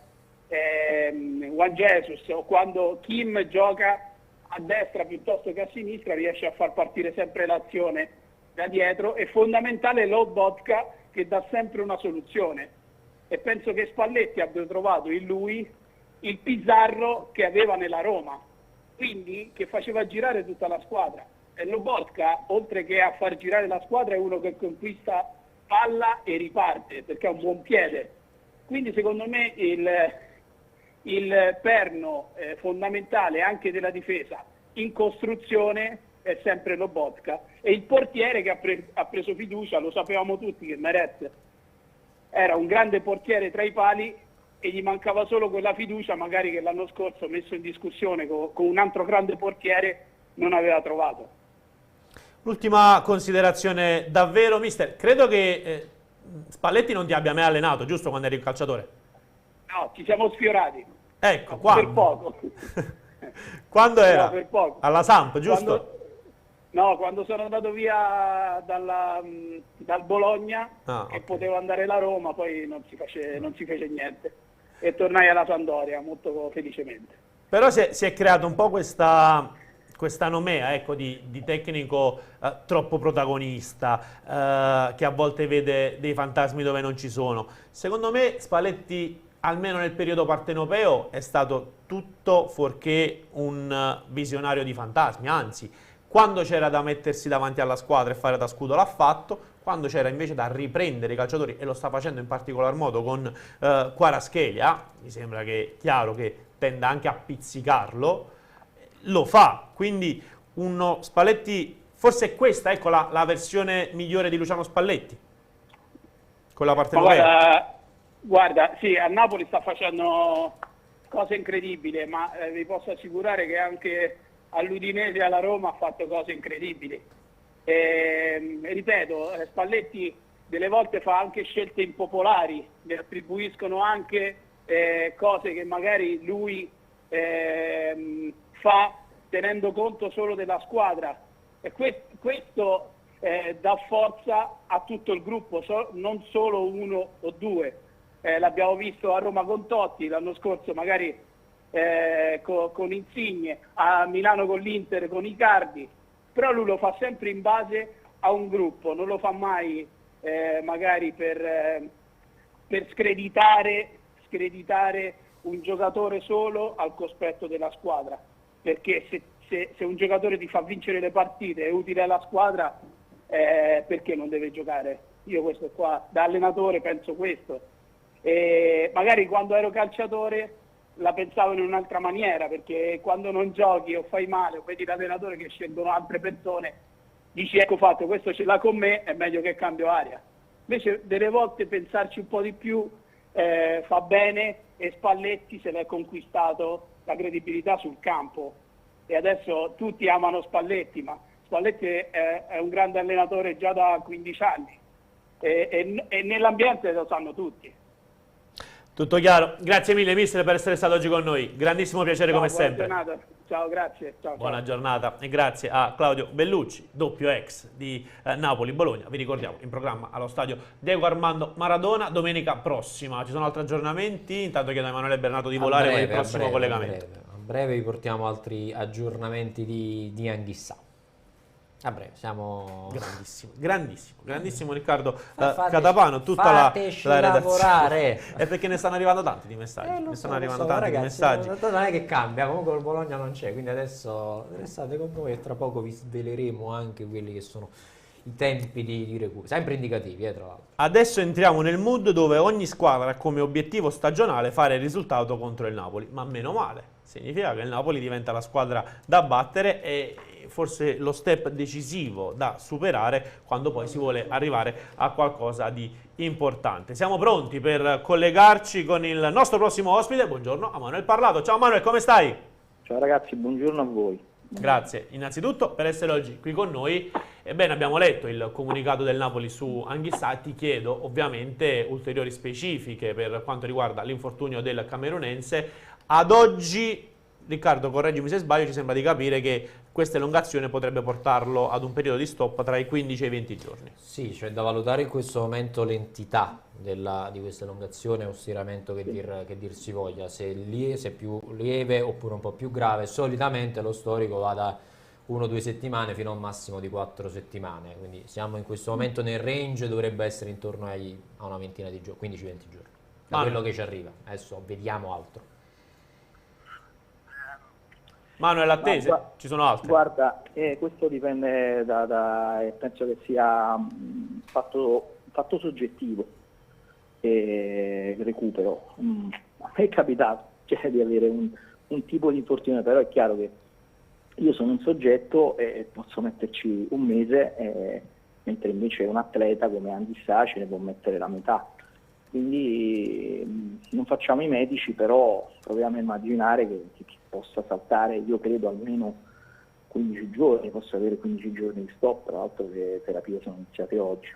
Juan Jesus o quando Kim gioca a destra piuttosto che a sinistra, riesce a far partire sempre l'azione da dietro. È fondamentale Lobotka, che dà sempre una soluzione, e penso che Spalletti abbia trovato in lui il Pizarro che aveva nella Roma, quindi che faceva girare tutta la squadra. E Lobotka, oltre che a far girare la squadra, è uno che conquista palla e riparte perché ha un buon piede. Quindi secondo me il perno fondamentale anche della difesa in costruzione è sempre Lobotka, e il portiere che ha preso fiducia. Lo sapevamo tutti che Meret era un grande portiere tra i pali e gli mancava solo quella fiducia magari che l'anno scorso, messo in discussione con un altro grande portiere, non aveva trovato. Ultima considerazione davvero, mister, credo che Spalletti non ti abbia mai allenato, giusto, quando eri un calciatore? No, ci siamo sfiorati. Ecco, quando? Per poco. Quando era? No, per poco. Alla Samp, giusto? Quando sono andato via dal Bologna, e potevo andare alla Roma, poi non si fece niente e tornai alla Sampdoria molto felicemente. Però si è creata un po' questa nomea, ecco, di tecnico troppo protagonista, che a volte vede dei fantasmi dove non ci sono. Secondo me Spalletti, almeno nel periodo partenopeo, è stato tutto fuorché un visionario di fantasmi, anzi, quando c'era da mettersi davanti alla squadra e fare da scudo l'ha fatto, quando c'era invece da riprendere i calciatori, e lo sta facendo in particolar modo con Kvaratskhelia, mi sembra che è chiaro che tenda anche a pizzicarlo, lo fa. Quindi uno Spalletti, forse è questa, ecco, la versione migliore di Luciano Spalletti, con la partenopea. Guarda, sì, a Napoli sta facendo cose incredibili, ma vi posso assicurare che anche all'Udinese e alla Roma ha fatto cose incredibili. Ripeto, Spalletti delle volte fa anche scelte impopolari, le attribuiscono anche cose che magari lui fa tenendo conto solo della squadra, e questo dà forza a tutto il gruppo, non solo uno o due. L'abbiamo visto a Roma con Totti, l'anno scorso magari con Insigne, a Milano con l'Inter con Icardi, però lui lo fa sempre in base a un gruppo, non lo fa mai magari per per screditare un giocatore solo al cospetto della squadra, perché se un giocatore ti fa vincere le partite, è utile alla squadra, perché non deve giocare? Io questo qua, da allenatore penso questo, e magari quando ero calciatore la pensavo in un'altra maniera, perché quando non giochi o fai male o vedi l'allenatore che scelgono altre persone, dici ecco fatto, questo ce l'ha con me, è meglio che cambio aria. Invece delle volte pensarci un po' di più fa bene, e Spalletti se l'è conquistato la credibilità sul campo, e adesso tutti amano Spalletti, ma Spalletti è un grande allenatore già da 15 anni e nell'ambiente lo sanno tutti. Tutto chiaro, grazie mille mister per essere stato oggi con noi, grandissimo piacere come Buona sempre. giornata. Ciao, grazie. Ciao, Buona ciao. giornata e grazie a Claudio Bellucci, doppio ex di Napoli-Bologna. Vi ricordiamo, in programma allo stadio Diego Armando Maradona domenica prossima. Ci sono altri aggiornamenti? Intanto chiedo a Emanuele Bernato di volare con il prossimo collegamento. A breve vi portiamo altri aggiornamenti di Anghissà. A breve, siamo... Grandissimo Riccardo Catapano, tutta la redazione. Lavorare. È perché ne stanno arrivando tanti di messaggi. Ne stanno arrivando tanti di messaggi. Non è che cambia, comunque il Bologna non c'è, quindi adesso restate con noi e tra poco vi sveleremo anche quelli che sono i tempi di recupero, sempre indicativi, tra l'altro. Adesso entriamo nel mood dove ogni squadra ha come obiettivo stagionale fare il risultato contro il Napoli, ma meno male, significa che il Napoli diventa la squadra da battere e forse lo step decisivo da superare quando poi si vuole arrivare a qualcosa di importante. Siamo pronti per collegarci con il nostro prossimo ospite. Buongiorno a Manuel Parlato. Ciao Manuel, come stai? Ciao ragazzi, buongiorno a voi. Grazie innanzitutto per essere oggi qui con noi. Ebbene, abbiamo letto il comunicato del Napoli su Anghissà. Ti chiedo ovviamente ulteriori specifiche per quanto riguarda l'infortunio del camerunense. Ad oggi, Riccardo, correggimi se sbaglio, ci sembra di capire che questa elongazione potrebbe portarlo ad un periodo di stop tra i 15 e i 20 giorni. Sì, c'è da valutare in questo momento l'entità di questa elongazione o stiramento che dir si voglia, se è più lieve oppure un po' più grave. Solitamente lo storico va da 1 o 2 settimane fino a un massimo di 4 settimane, quindi siamo in questo momento nel range, dovrebbe essere intorno a una ventina di giorni, 15-20 giorni, da quello che ci arriva. Adesso vediamo altro. Manuel, attese? Ci sono altre? Guarda, questo dipende penso che sia fatto soggettivo, il recupero. A me è capitato di avere un tipo di infortunio, però è chiaro che io sono un soggetto e posso metterci un mese, mentre invece un atleta come Anghissà ce ne può mettere la metà. Quindi non facciamo i medici, però proviamo a immaginare che possa saltare, io credo, almeno 15 giorni, posso avere 15 giorni di stop, tra l'altro le terapie sono iniziate oggi.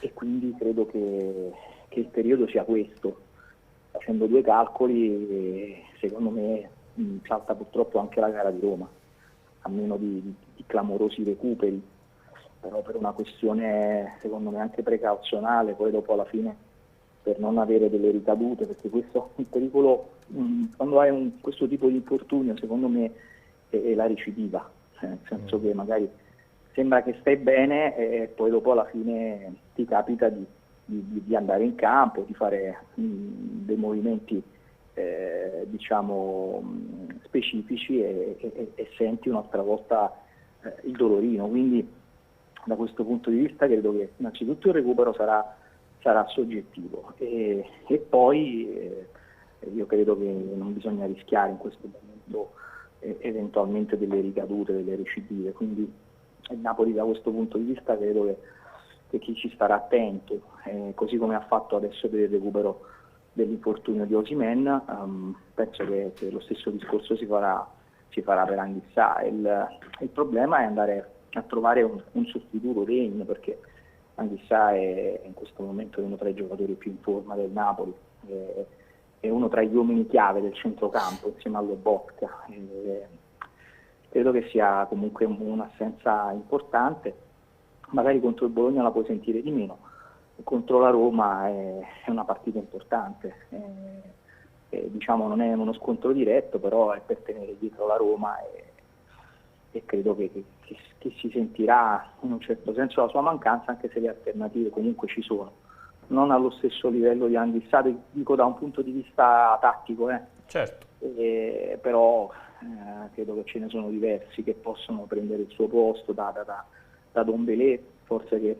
E quindi credo che il periodo sia questo. Facendo 2 calcoli, secondo me salta purtroppo anche la gara di Roma, a meno di clamorosi recuperi. Però per una questione secondo me anche precauzionale, poi dopo alla fine per non avere delle ricadute, perché questo il pericolo quando hai questo tipo di infortunio secondo me è la recidiva, nel senso che magari sembra che stai bene e poi dopo alla fine ti capita di andare in campo, di fare dei movimenti diciamo specifici e senti un'altra volta il dolorino, quindi da questo punto di vista credo che innanzitutto il recupero sarà soggettivo e poi io credo che non bisogna rischiare in questo momento eventualmente delle ricadute, delle recidive, quindi il Napoli da questo punto di vista credo che chi ci starà attento, così come ha fatto adesso per il recupero dell'infortunio di Osimhen, penso che lo stesso discorso si farà per Anghissà. Il problema è andare a trovare un sostituto degno, perché Anghissà è in questo momento uno tra i giocatori più in forma del Napoli, è uno tra gli uomini chiave del centrocampo insieme a Lobotka. Credo che sia comunque un'assenza importante, magari contro il Bologna la puoi sentire di meno, contro la Roma è una partita importante, diciamo non è uno scontro diretto, però è per tenere dietro la Roma e credo che si sentirà in un certo senso la sua mancanza, anche se le alternative comunque ci sono. non allo stesso livello di Anghissà, dico da un punto di vista tattico, Certo. però credo che ce ne sono diversi che possono prendere il suo posto da Dombele, forse che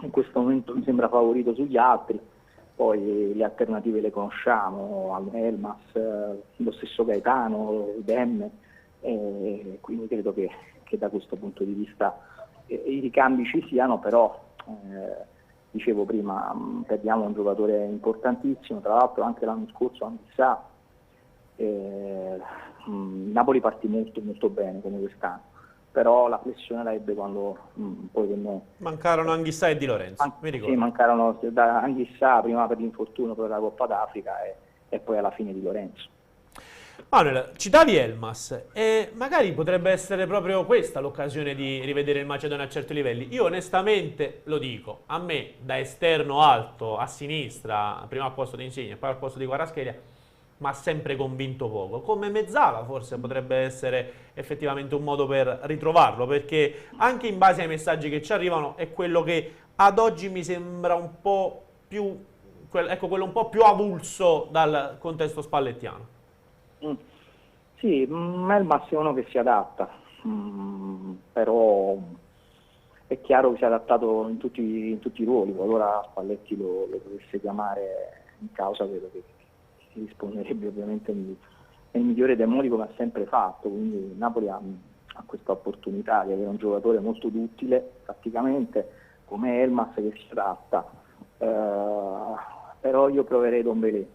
in questo momento mi sembra favorito sugli altri, poi le alternative le conosciamo, Elmas, lo stesso Gaetano, Dem, quindi credo che da questo punto di vista i ricambi ci siano, però dicevo prima, perdiamo un giocatore importantissimo, tra l'altro anche l'anno scorso Anghissà, Napoli partì molto molto bene come quest'anno, però la flessione la ebbe quando poi venne... Mancarono Anghissà e Di Lorenzo, mi ricordo. Sì, mancarono da Anghissà prima per l'infortunio per la Coppa d'Africa e poi alla fine Di Lorenzo. Manuel, citavi Elmas e magari potrebbe essere proprio questa l'occasione di rivedere il Macedonia a certi livelli. Io onestamente lo dico, a me da esterno alto a sinistra, prima al posto di Insigne e poi al posto di Kvaratskhelia, ma ha sempre convinto poco. Come mezzala forse potrebbe essere effettivamente un modo per ritrovarlo, perché anche in base ai messaggi che ci arrivano è quello che ad oggi mi sembra un po' più, quello un po' più avulso dal contesto spallettiano. Sì, Elmas è uno che si adatta, però è chiaro che si è adattato in tutti i ruoli, qualora Spalletti lo dovesse chiamare in causa, credo che si risponderebbe ovviamente nel migliore dei modi come ha sempre fatto, quindi Napoli ha questa opportunità di avere un giocatore molto duttile tatticamente come Elmas che si adatta, però io proverei Dombele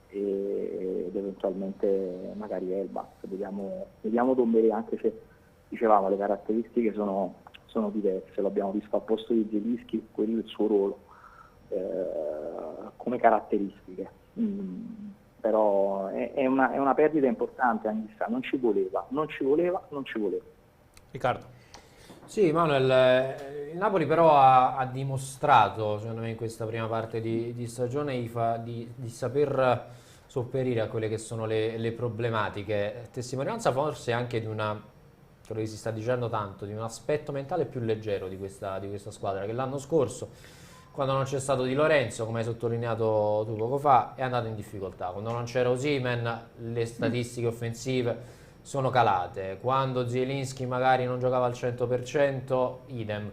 ed eventualmente magari Elmas, vediamo Dombele, anche se dicevamo le caratteristiche sono diverse, l'abbiamo visto al posto di Zielinski, quello è il suo ruolo come caratteristiche, però è una perdita importante Anghissà, non ci voleva. Riccardo. Sì, Manuel, il Napoli però ha dimostrato, secondo me, in questa prima parte di stagione di saper sopperire a quelle che sono le problematiche. Testimonianza forse anche di quello che si sta dicendo tanto, di un aspetto mentale più leggero di questa squadra, che l'anno scorso, quando non c'è stato Di Lorenzo, come hai sottolineato tu poco fa, è andato in difficoltà. Quando non c'era Osimhen, le statistiche offensive sono calate. Quando Zielinski magari non giocava al 100%, idem.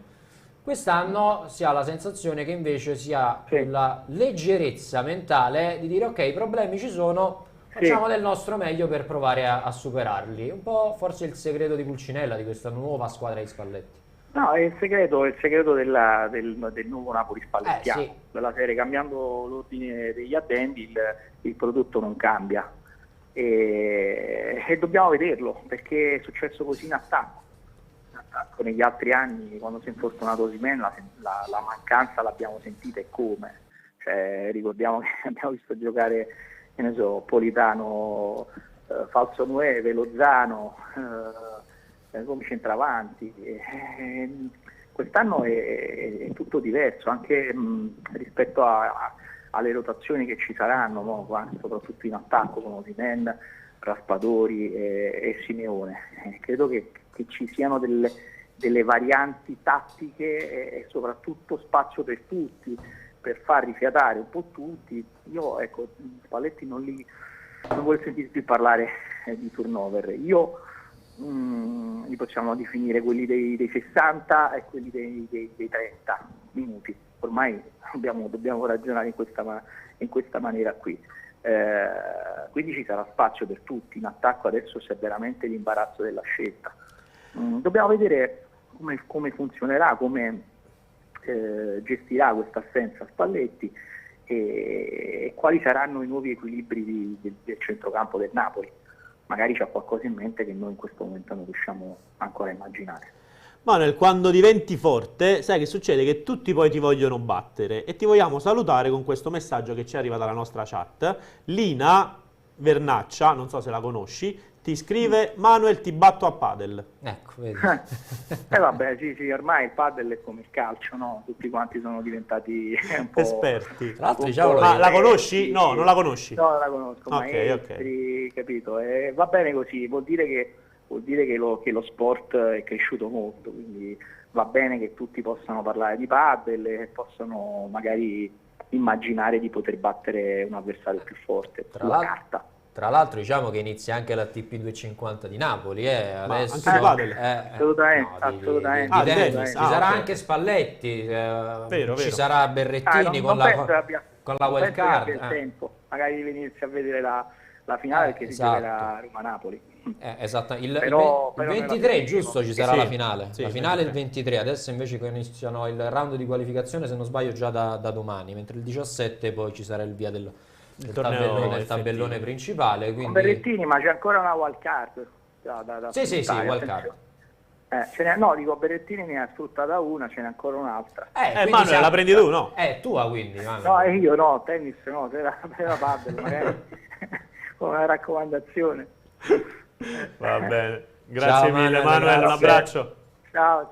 Quest'anno si ha la sensazione che invece si ha la leggerezza mentale di dire ok, i problemi ci sono, facciamo del nostro meglio per provare a superarli. Un po' forse il segreto di Pulcinella, di questa nuova squadra di Spalletti. No, è il segreto del nuovo Napoli spallettiano, sì. Della serie, cambiando l'ordine degli addendi il prodotto non cambia e dobbiamo vederlo, perché è successo così in attacco negli altri anni. Quando si è infortunato Osimhen la mancanza l'abbiamo sentita, e come, cioè, ricordiamo che abbiamo visto giocare, che ne so, Politano, Falso 9, Lozano come centravanti. Quest'anno è tutto diverso, anche rispetto alle rotazioni che ci saranno, soprattutto in attacco con Osimhen, Raspadori e Simeone. Credo che ci siano delle varianti tattiche e soprattutto spazio per tutti, per far rifiatare un po' tutti. Io, ecco, Spalletti non vuole sentire più parlare di turnover. Li possiamo definire quelli dei 60 e quelli dei 30 minuti. Ormai dobbiamo ragionare in questa maniera qui. Quindi ci sarà spazio per tutti. In attacco adesso c'è veramente l'imbarazzo della scelta. Dobbiamo vedere come funzionerà, come gestirà questa assenza Spalletti e quali saranno i nuovi equilibri del centrocampo del Napoli. Magari c'è qualcosa in mente che noi in questo momento non riusciamo ancora a immaginare. Manuel, quando diventi forte, sai che succede? Che tutti poi ti vogliono battere, e ti vogliamo salutare con questo messaggio che ci arriva dalla nostra chat. Lina Vernaccia, non so se la conosci, ti scrive: Manuel, ti batto a padel. Ecco, vedi. Vabbè, sì, ormai il padel è come il calcio, no? Tutti quanti sono diventati un po' esperti. Tra l'altro, diciamo, la conosci? No, non la conosci? No, non la conosco, Ok. Capito? Va bene così, vuol dire che lo sport è cresciuto molto, quindi va bene che tutti possano parlare di padel e possano magari immaginare di poter battere un avversario più forte sulla carta. Tra l'altro diciamo che inizia anche l'ATP 250 di Napoli, adesso, anche di padel? Assolutamente. Di tennis. Ci sarà ok. anche Spalletti, Vero. ci sarà Berrettini con la wild card. Il tempo magari di venirsi a vedere la finale perché si giocherà Roma-Napoli. Esatto, il Però 23 giusto ci sarà Sì, la finale. sì, La sì, finale sì. è il 23, adesso invece iniziano il round di qualificazione, se non sbaglio già da domani, mentre il 17 poi ci sarà il via del torneo il tabellone principale. Con Quindi... Berrettini, ma c'è ancora una wild card. Sì, wild card. No, dico Berrettini ne ha sfruttata una, ce n'è ancora un'altra. Manuel, la prendi tu, no? È tua quindi, Manuel. No, io no, tennis no, per la padel magari con una raccomandazione. Va bene. Grazie Ciao, mille, Manuel, Manuel, un grazie. abbraccio. Ciao.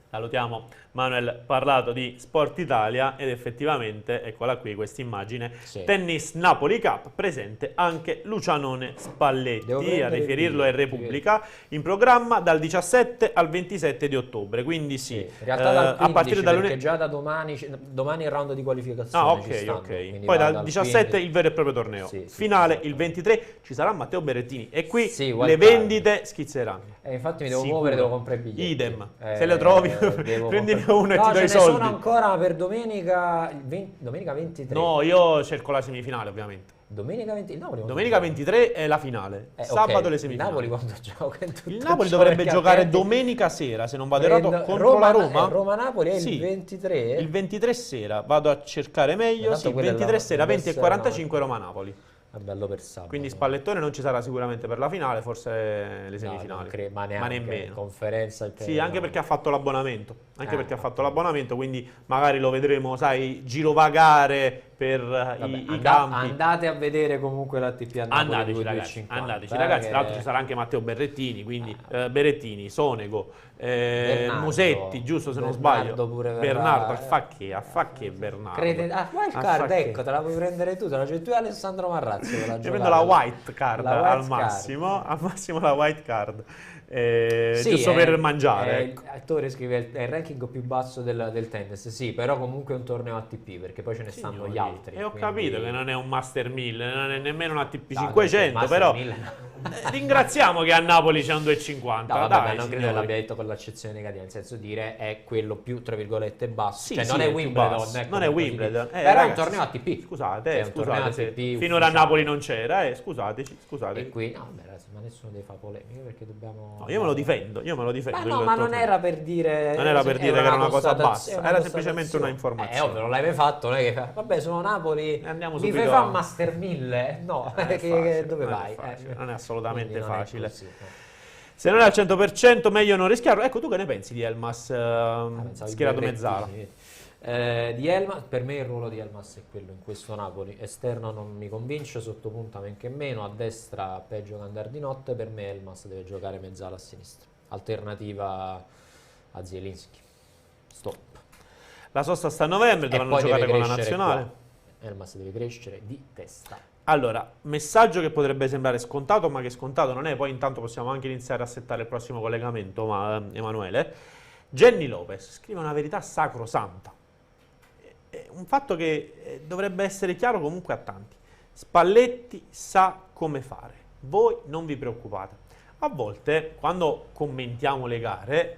Salutiamo Manuel, parlato di Sport Italia ed effettivamente, eccola qui questa immagine, Sì. Tennis Napoli Cup, presente anche Lucianone Devo Spalletti, prendere a riferirlo il è Repubblica, in programma dal 17 al 27 di ottobre, quindi sì, In realtà dal 15, a partire da perché già da domani il round di qualificazione Ah, ci ok, stanno, ok. quindi Poi va dal 17 15. il vero e proprio torneo. Sì, Finale esatto. il 23 ci sarà Matteo Berrettini e qui Sì, le wild vendite schizzeranno. Infatti mi devo Sicuro. muovere, devo comprare i biglietti. Idem. Se le trovi, devo prendine comprare- uno e No, ti do ce i ne soldi. sono ancora per domenica, domenica 23. No, io cerco la semifinale ovviamente. Domenica 20, il Napoli quando Domenica gioca? 23 è la finale, Ok, sabato le il semifinali. Napoli quando gioca in tutto Il Napoli ciò, dovrebbe perché giocare altrimenti domenica sera, se non vado errato, prendo- contro la Roma. Roma-Napoli è Sì. il 23? Il 23 sera, vado a cercare meglio, Tanto sì, quella è 23 la- sera, deve 20 e essere 45 Roma-Napoli. È bello per sabato. Quindi Spallettone non ci sarà sicuramente per la finale, forse le semifinali. Ma ma neanche nemmeno. conferenza. Sì, anche perché ha fatto l'abbonamento. Anche perché ha fatto appunto. l'abbonamento, quindi magari lo vedremo, sai, girovagare per Vabbè, i campi. andate a vedere comunque l'ATP a Napoli Andateci ragazzi, 250, andateci ragazzi. che- Tra l'altro ci sarà anche Matteo Berrettini, quindi Berrettini, Sonego, Bernardo. Musetti, giusto se non Bernardo sbaglio. pure verrà. Bernardo, a fa che Bernardo. wild A card, fa che? ecco, te la puoi prendere tu, te la c'è tu e Alessandro Marrazzi. Io prendo la white card La white al card. massimo, la white card. Sì, giusto per mangiare. Il attore scrive è il ranking più basso del tennis, sì, però comunque è un torneo ATP perché poi ce ne stanno Signori, gli altri. E ho quindi- capito che non è un Master 1000, non è nemmeno un ATP No, 500, Master però 1000 no. ringraziamo che a Napoli c'è un 250. No, vabbè, dai, ma non credo che signori. l'abbia detto con l'accezione negativa, nel senso dire è quello più tra virgolette basso, Sì, cioè sì, non è è più Wimbledon, basso. ecco, Non è per così Wimbledon. dire. Però è un Ragazzi, torneo ATP. Scusate, È un torneo scusate se ATP finora a ufficiale. Napoli non c'era, scusateci, E scusate. qui no, vabbè, ragazzi, ma nessuno deve fare polemiche perché dobbiamo. No, io me lo difendo, Ma il no, ma non torneo. era per dire. Non era per dire che era una cosa constatazione, bassa, era semplicemente una constatazione. informazione. Ovvio, non l'hai mai fatto, non è che vabbè, sono Napoli. Andiamo Mi subito fai fa a- un Master 1000? No, Non è che- facile, dove non è vai? facile, non è assolutamente Quindi non è facile. così, Se non è al 100% meglio non rischiarlo. Ecco, tu che ne pensi di Elmas pensavo schierato i mezzala? Berrettini. Di Elmas, per me il ruolo di Elmas è quello in questo Napoli. Esterno non mi convince, sotto punta men che meno, a destra peggio che andare di notte. Per me Elmas deve giocare mezzala a sinistra. Alternativa a Zielinski. Stop. La sosta sta a novembre, E dovranno poi giocare deve con la crescere nazionale. qua. Elmas deve crescere di testa. Allora, messaggio che potrebbe sembrare scontato, ma che scontato non è. Poi intanto possiamo anche iniziare a settare il prossimo collegamento, Emanuele. Jenny Lopez scrive una verità sacrosanta. È un fatto che dovrebbe essere chiaro comunque a tanti. Spalletti sa come fare. Voi non vi preoccupate. A volte, quando commentiamo le gare,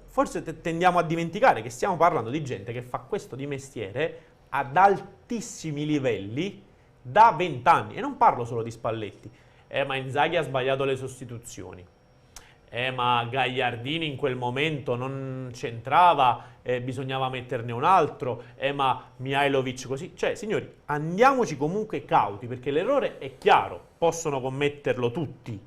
forse tendiamo a dimenticare che stiamo parlando di gente che fa questo di mestiere ad altissimi livelli da 20 anni. E non parlo solo di Spalletti. Ma Inzaghi ha sbagliato le sostituzioni. Ma Gagliardini in quel momento non c'entrava, bisognava metterne un altro. Ma Mihajlovic così. Cioè, signori, andiamoci comunque cauti, perché l'errore è chiaro, possono commetterlo tutti.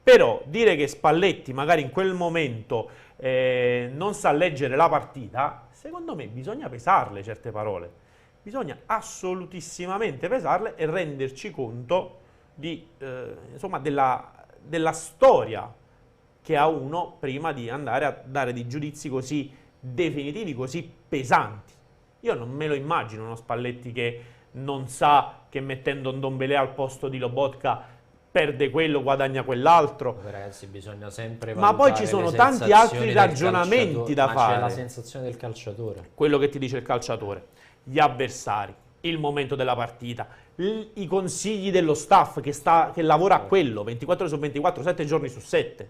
Però dire che Spalletti magari in quel momento non sa leggere la partita, secondo me bisogna pesarle certe parole. Bisogna assolutissimamente pesarle e renderci conto di, insomma, della storia che ha uno prima di andare a dare dei giudizi così definitivi, così pesanti. Io non me lo immagino uno Spalletti che non sa che mettendo un Ndombele al posto di Lobotka perde quello, guadagna quell'altro. Ragazzi, bisogna sempre Ma poi ci sono tanti altri ragionamenti da fare. C'è la sensazione del calciatore. Quello che ti dice il calciatore, gli avversari, il momento della partita, i consigli dello staff che lavora a quello 24 ore su 24, 7 giorni su 7.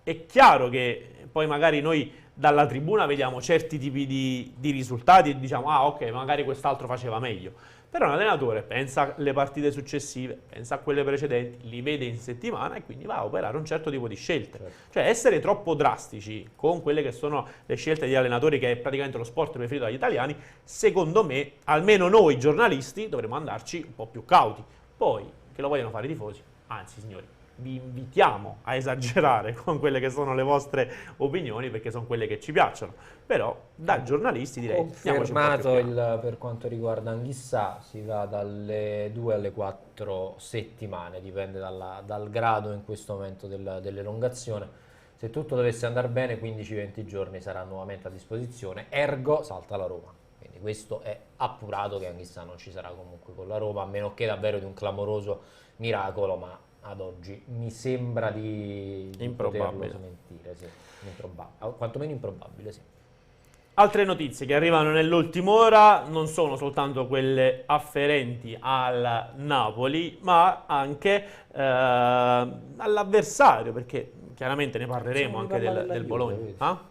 È chiaro che poi magari noi dalla tribuna vediamo certi tipi di risultati e diciamo ah ok, magari quest'altro faceva meglio. Però un allenatore pensa alle partite successive, pensa a quelle precedenti, li vede in settimana e quindi va a operare un certo tipo di scelte. Cioè essere troppo drastici con quelle che sono le scelte di allenatori, che è praticamente lo sport preferito dagli italiani, secondo me, almeno noi giornalisti, dovremmo andarci un po' più cauti. Poi, che lo vogliono fare i tifosi, anzi signori, vi invitiamo a esagerare con quelle che sono le vostre opinioni, perché sono quelle che ci piacciono. Però da giornalisti direi confermato per quanto riguarda Anghissà, si va dalle 2 alle 4 settimane, dipende dal grado in questo momento dell'elongazione. Se tutto dovesse andare bene, 15-20 giorni sarà nuovamente a disposizione, ergo salta la Roma. Quindi questo è appurato che Anghissà non ci sarà comunque con la Roma, a meno che davvero di un clamoroso miracolo, ma ad oggi mi sembra di poterlo smentire, sì. Quantomeno improbabile, sì. Altre notizie che arrivano nell'ultima ora non sono soltanto quelle afferenti al Napoli, ma anche all'avversario, perché chiaramente ne parleremo anche del Bologna.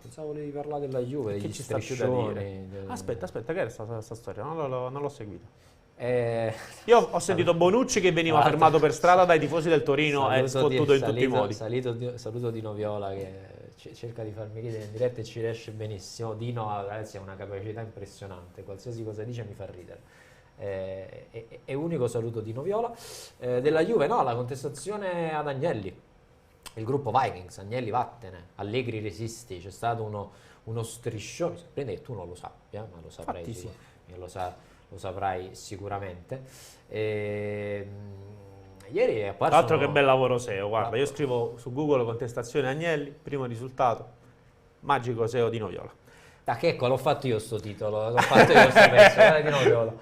Pensavo di parlare della Juve, che ci sta più da dire. Aspetta, che era questa storia? Non l'ho seguita. Io ho sentito Bonucci che veniva fermato per strada dai tifosi del Torino e sfottuto in tutti i modi. Saluto Dino Viola che cerca di farmi ridere in diretta e ci riesce benissimo. Dino ragazzi ha una capacità impressionante, qualsiasi cosa dice mi fa ridere. È unico saluto Dino Viola. Della Juve no, la contestazione ad Agnelli, il gruppo Vikings, Agnelli vattene, Allegri resisti, c'è stato uno striscione, mi sorprende che tu non lo sappia, ma lo saprai, sì. Lo saprai sicuramente. Ieri è apparso... Tra l'altro che bel lavoro SEO, guarda, io scrivo su Google contestazione Agnelli, primo risultato, magico SEO Dino Viola. Da che l'ho fatto io sto titolo, l'ho fatto io sto pezzo, era di Dino Viola.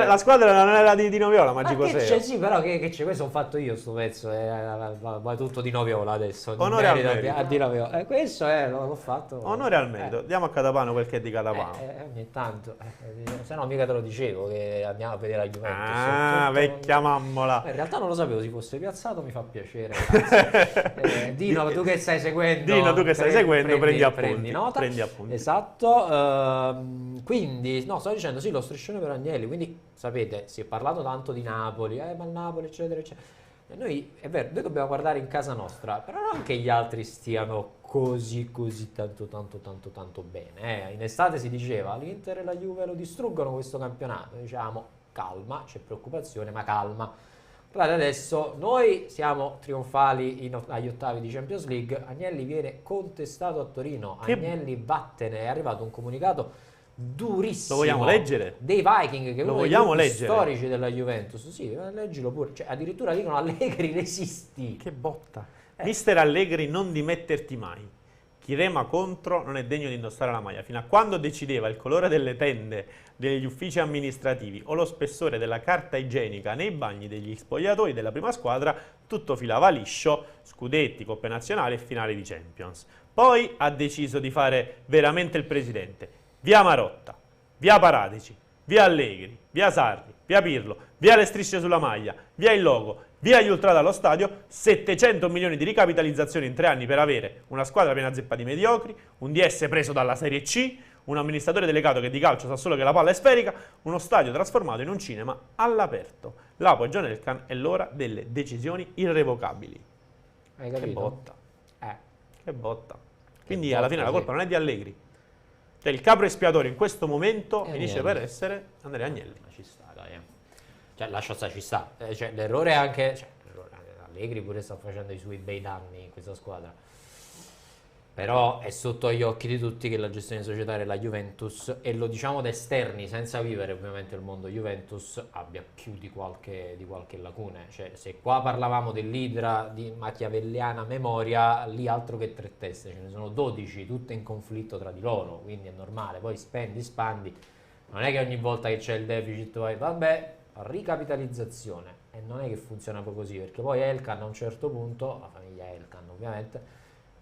La squadra non era di Dino Viola, magico SEO. C'è, sì, però che c'è, questo l'ho fatto io sto pezzo, va tutto Dino Viola adesso. Onore al merito. Questo l'ho fatto. Onore al merito, diamo a Catapano quel che è di Catapano. Ogni tanto, se no mica te lo dicevo che andiamo a vedere la Juventus. Ah, vecchia mammola. In realtà non lo sapevo, si fosse piazzato, mi fa piacere. Dino, tu che stai seguendo. Prendi nota. Prendi appunti. Esatto. Quindi, no, stavo dicendo, sì, lo striscione per Agnelli, quindi sapete, si è parlato tanto di Napoli, ma il Napoli, eccetera, eccetera. E noi, è vero, noi dobbiamo guardare in casa nostra, però non che gli altri stiano così tanto bene. In estate si diceva, l'Inter e la Juve lo distruggono questo campionato, diciamo, calma, c'è preoccupazione, ma calma. Guardate adesso, noi siamo trionfali agli ottavi di Champions League, Agnelli viene contestato a Torino, Agnelli vattene, è arrivato un comunicato durissimo. Lo vogliamo leggere? Dei Viking, che lo uno vogliamo dei leggere? Storici della Juventus, sì, leggilo pure, cioè, addirittura dicono Allegri resisti. Che botta. Mister Allegri, non dimetterti mai. Chi rema contro non è degno di indossare la maglia. Fino a quando decideva il colore delle tende degli uffici amministrativi o lo spessore della carta igienica nei bagni degli spogliatoi della prima squadra, tutto filava liscio, scudetti, coppe nazionali e finali di Champions. Poi ha deciso di fare veramente il presidente. Via Marotta, via Paratici, via Allegri, via Sarri, via Pirlo, via le strisce sulla maglia, via il logo, via gli ultra dallo stadio, 700 milioni di ricapitalizzazione in 3 anni per avere una squadra piena zeppa di mediocri, un DS preso dalla Serie C, un amministratore delegato che di calcio sa solo che la palla è sferica, uno stadio trasformato in un cinema all'aperto. Lapo e John Elkann, è l'ora delle decisioni irrevocabili. Hai capito? Che botta. Che botta. Quindi Che alla botta, fine la sì. colpa non è di Allegri. Cioè il capro espiatorio in questo momento finisce Agnelli. per essere Andrea Agnelli. Ma ci sta, dai. Cioè, lascia stare, ci sta. Cioè, l'errore è anche... Cioè, Allegri pure sta facendo i suoi bei danni in questa squadra. Però è sotto agli occhi di tutti che la gestione societaria della Juventus, e lo diciamo da esterni, senza vivere ovviamente il mondo Juventus, abbia più di qualche lacune. Cioè, se qua parlavamo dell'idra di machiavelliana memoria, lì altro che 3 teste, ce ne sono 12, tutte in conflitto tra di loro, quindi è normale. Poi spendi, spandi, non è che ogni volta che c'è il deficit vai, vabbè, ricapitalizzazione, E non è che funziona proprio così, perché poi Elkann a un certo punto, la famiglia Elkann ovviamente,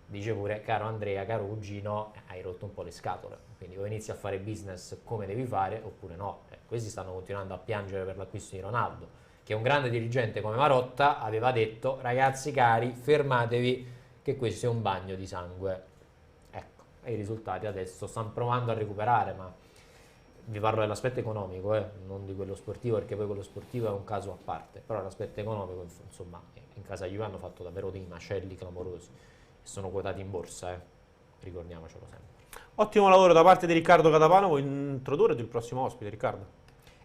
dice pure: caro Andrea, caro cugino, hai rotto un po' le scatole, quindi o inizi a fare business come devi fare oppure no. Questi stanno continuando a piangere per l'acquisto di Ronaldo, che un grande dirigente come Marotta aveva detto: ragazzi cari, fermatevi che questo è un bagno di sangue. Ecco, e i risultati adesso stanno provando a recuperare, ma vi parlo dell'aspetto economico, non di quello sportivo, perché poi quello sportivo è un caso a parte, però l'aspetto economico, insomma, in casa Juve hanno fatto davvero dei macelli clamorosi, sono quotati in borsa, ricordiamocelo sempre. Ottimo lavoro da parte di Riccardo Catapano. Vuoi introdurre il prossimo ospite, Riccardo?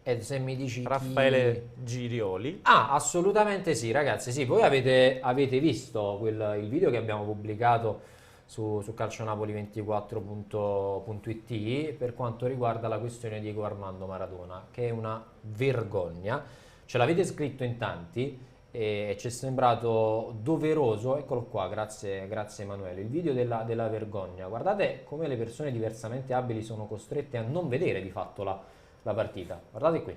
E se mi dici Raffaele Girioli. Ah, assolutamente sì, ragazzi, sì, voi avete visto il video che abbiamo pubblicato su calcionapoli24.it per quanto riguarda la questione di Diego Armando Maradona, che è una vergogna. Ce l'avete scritto in tanti e ci è sembrato doveroso, eccolo qua, grazie Emanuele, il video della vergogna. Guardate come le persone diversamente abili sono costrette a non vedere di fatto la partita. Guardate qui,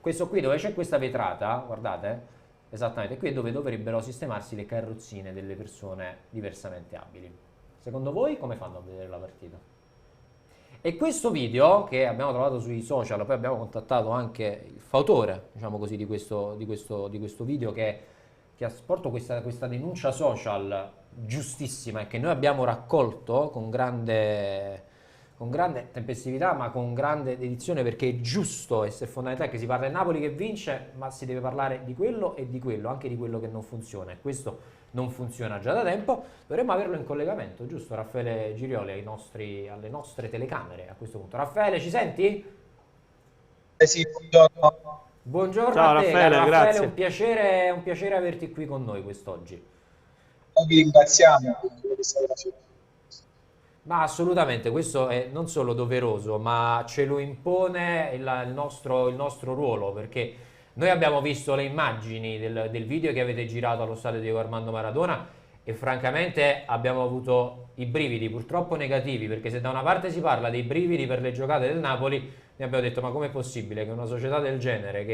questo qui dove c'è questa vetrata, guardate, esattamente, qui è dove dovrebbero sistemarsi le carrozzine delle persone diversamente abili. Secondo voi come fanno a vedere la partita? E questo video che abbiamo trovato sui social, poi abbiamo contattato anche il fautore, diciamo così, di questo video che ha sporto questa denuncia social giustissima e che noi abbiamo raccolto con grande tempestività, ma con grande dedizione, perché è giusto e è fondamentale che si parla del Napoli che vince, ma si deve parlare di quello e di quello, anche di quello che non funziona, e questo non funziona già da tempo. Dovremmo averlo in collegamento, giusto, Raffaele Girioli, alle nostre telecamere a questo punto. Raffaele, ci senti? Sì, buongiorno. Buongiorno. Ciao, a te, Raffaele, grazie. È un piacere averti qui con noi quest'oggi. Noi vi ringraziamo per quello che state facendo. Ma assolutamente, questo è non solo doveroso, ma ce lo impone il nostro ruolo, perché noi abbiamo visto le immagini del video che avete girato allo stadio di Diego Armando Maradona e francamente abbiamo avuto i brividi, purtroppo negativi, perché se da una parte si parla dei brividi per le giocate del Napoli, noi abbiamo detto: ma com'è possibile che una società del genere,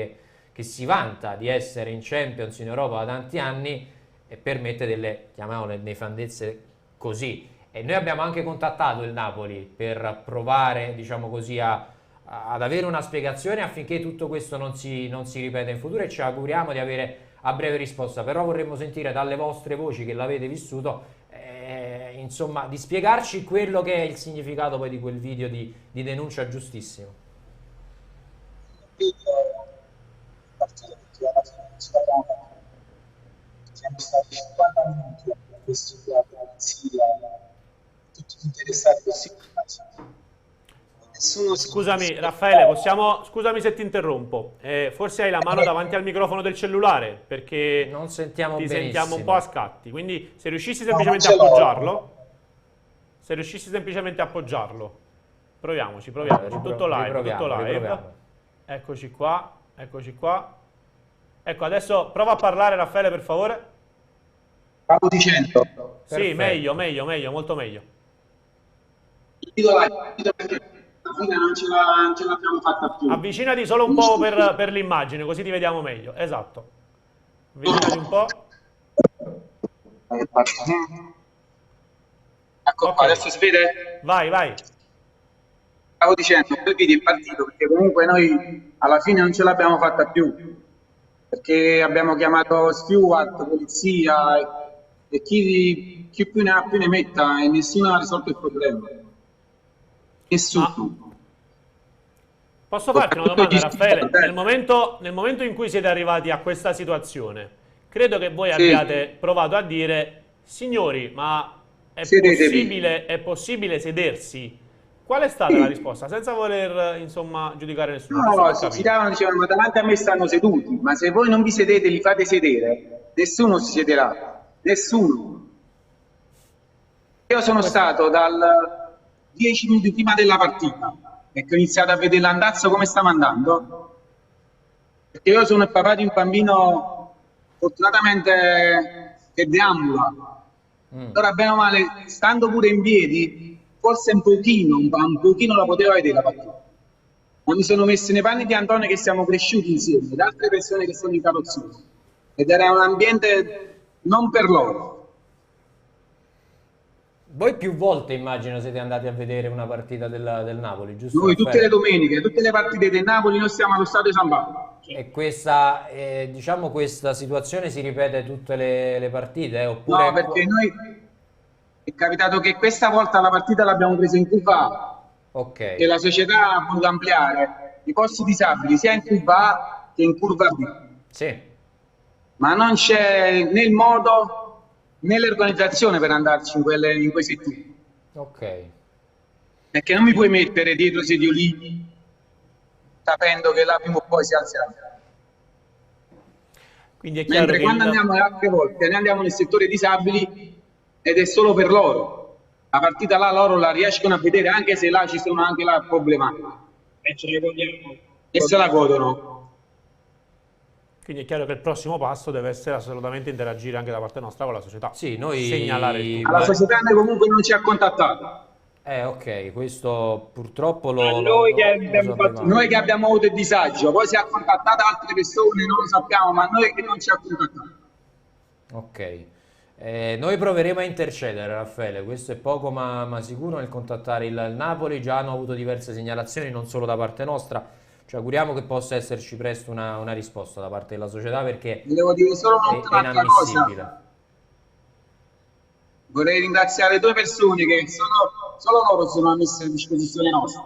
che si vanta di essere in Champions, in Europa da tanti anni, e permette delle, chiamiamole, nefandezze così. E noi abbiamo anche contattato il Napoli per provare, diciamo così, ad avere una spiegazione affinché tutto questo non si ripeta in futuro, e ci auguriamo di avere a breve risposta. Però vorremmo sentire dalle vostre voci che l'avete vissuto, insomma, di spiegarci quello che è il significato poi di quel video di denuncia giustissimo. Siamo stati 50 minuti a studiare la polizia, tutti gli interessati possibili. Scusami Raffaele, scusami se ti interrompo, forse hai la mano davanti al microfono del cellulare perché non sentiamo ti benissimo. Sentiamo un po' a scatti, quindi se riuscissi semplicemente a appoggiarlo, proviamoci, tutto live. Eccoci qua. Ecco, adesso prova a parlare, Raffaele, per favore. Stavo dicendo. Sì, meglio, molto meglio. La fine non ce l'abbiamo fatta più. Avvicinati solo un po' per l'immagine, così ti vediamo meglio. Esatto. Avvicinati un po'. Ecco qua, adesso si vede? Vai. Stavo dicendo, quel video è partito perché comunque noi alla fine non ce l'abbiamo fatta più. Perché abbiamo chiamato steward, polizia e chi più ne ha più ne metta, e nessuno ha risolto il problema. Nessuno. Posso farti una domanda, Raffaele? Nel momento in cui siete arrivati a questa situazione, credo che voi abbiate provato a dire: signori, ma è possibile sedersi? Qual è stata la risposta? Senza voler, insomma, giudicare nessuno. No, si giravano e dicevano: ma davanti a me stanno seduti, ma se voi non vi sedete e li fate sedere, nessuno si siederà. Nessuno. Io sono stato dal 10 minuti prima della partita, e che ho iniziato a vedere l'andazzo come stava andando, perché io sono il papà di un bambino fortunatamente che deambula. Allora, bene o male, stando pure in piedi, forse un pochino la poteva vedere la partita. ma mi sono messo nei panni di Antonio, che siamo cresciuti insieme, ed altre persone che sono in carrozzone, ed era un ambiente non per loro. Voi più volte immagino siete andati a vedere una partita del Napoli, giusto? Noi tutte Raffaele? le domeniche, tutte le partite del Napoli, noi stiamo allo stadio San Paolo. E questa, diciamo, questa situazione si ripete tutte le partite? Oppure No, perché noi è capitato che questa volta la partita l'abbiamo presa in curva A, Ok, e la società ha voluto ampliare i posti disabili sia in curva A che in curva B, sì, ma non c'è né il modo né l'organizzazione per andarci in quei settori, ok. perché non mi puoi mettere dietro sediolini sapendo che là prima o poi si alzerà. Quindi è chiaro Mentre che quando andiamo le altre volte, noi andiamo nel settore disabili ed è solo per loro. La partita là loro la riescono a vedere, anche se là ci sono anche là problematiche. E ce le vogliamo. E se la godono. Quindi è chiaro che il prossimo passo deve essere assolutamente interagire anche da parte nostra con la società. Sì, noi... Segnalare il tutto. Ma la società noi comunque non ci ha contattato. Ok, questo purtroppo Noi che abbiamo fatto- Noi che abbiamo avuto il disagio, poi si è contattato altre persone, non lo sappiamo, ma noi che non ci ha contattato. Ok. Noi proveremo a intercedere, Raffaele, questo è poco ma sicuro, nel contattare il Napoli. Già hanno avuto diverse segnalazioni, non solo da parte nostra. Ci auguriamo che possa esserci presto una risposta da parte della società, perché Devo dire solo è un'altra cosa. inammissibile. Vorrei ringraziare due persone che solo loro sono messe a disposizione nostra.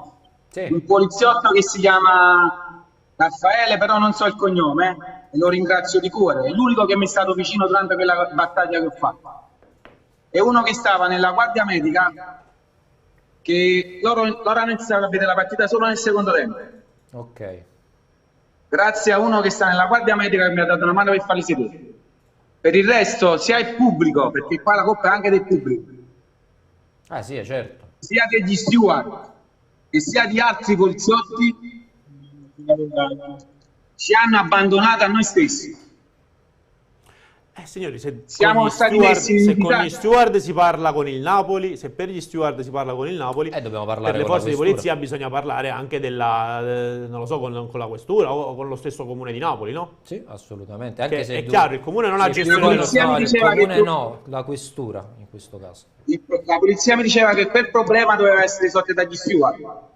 Sì, Un poliziotto che si chiama Raffaele, però non so il cognome, e lo ringrazio di cuore. È l'unico che mi è stato vicino durante quella battaglia che ho fatto. E uno che stava nella guardia medica, che loro hanno iniziato a vedere la partita solo nel secondo tempo. ok. Grazie a uno che sta nella guardia medica che mi ha dato una mano per farli sedere. Per il resto, sia il pubblico, perché qua la coppa è anche del pubblico, Ah sì, è certo. sia degli steward e sia di altri poliziotti, ci hanno abbandonato a noi stessi. Signori, se Siamo con gli stati steward, messi in se con disagio. gli steward si parla con il Napoli, se per gli steward si parla con il Napoli, Dobbiamo per parlare le con la forze di questura. polizia bisogna parlare anche della, non lo so, con la questura o con lo stesso comune di Napoli, no? Sì, assolutamente. Anche Che se è chiaro, il comune non ha se gestione due- dello polizia mi no, il diceva che comune tu- no, la questura in questo caso. La polizia mi diceva che quel problema doveva essere risolto dagli steward.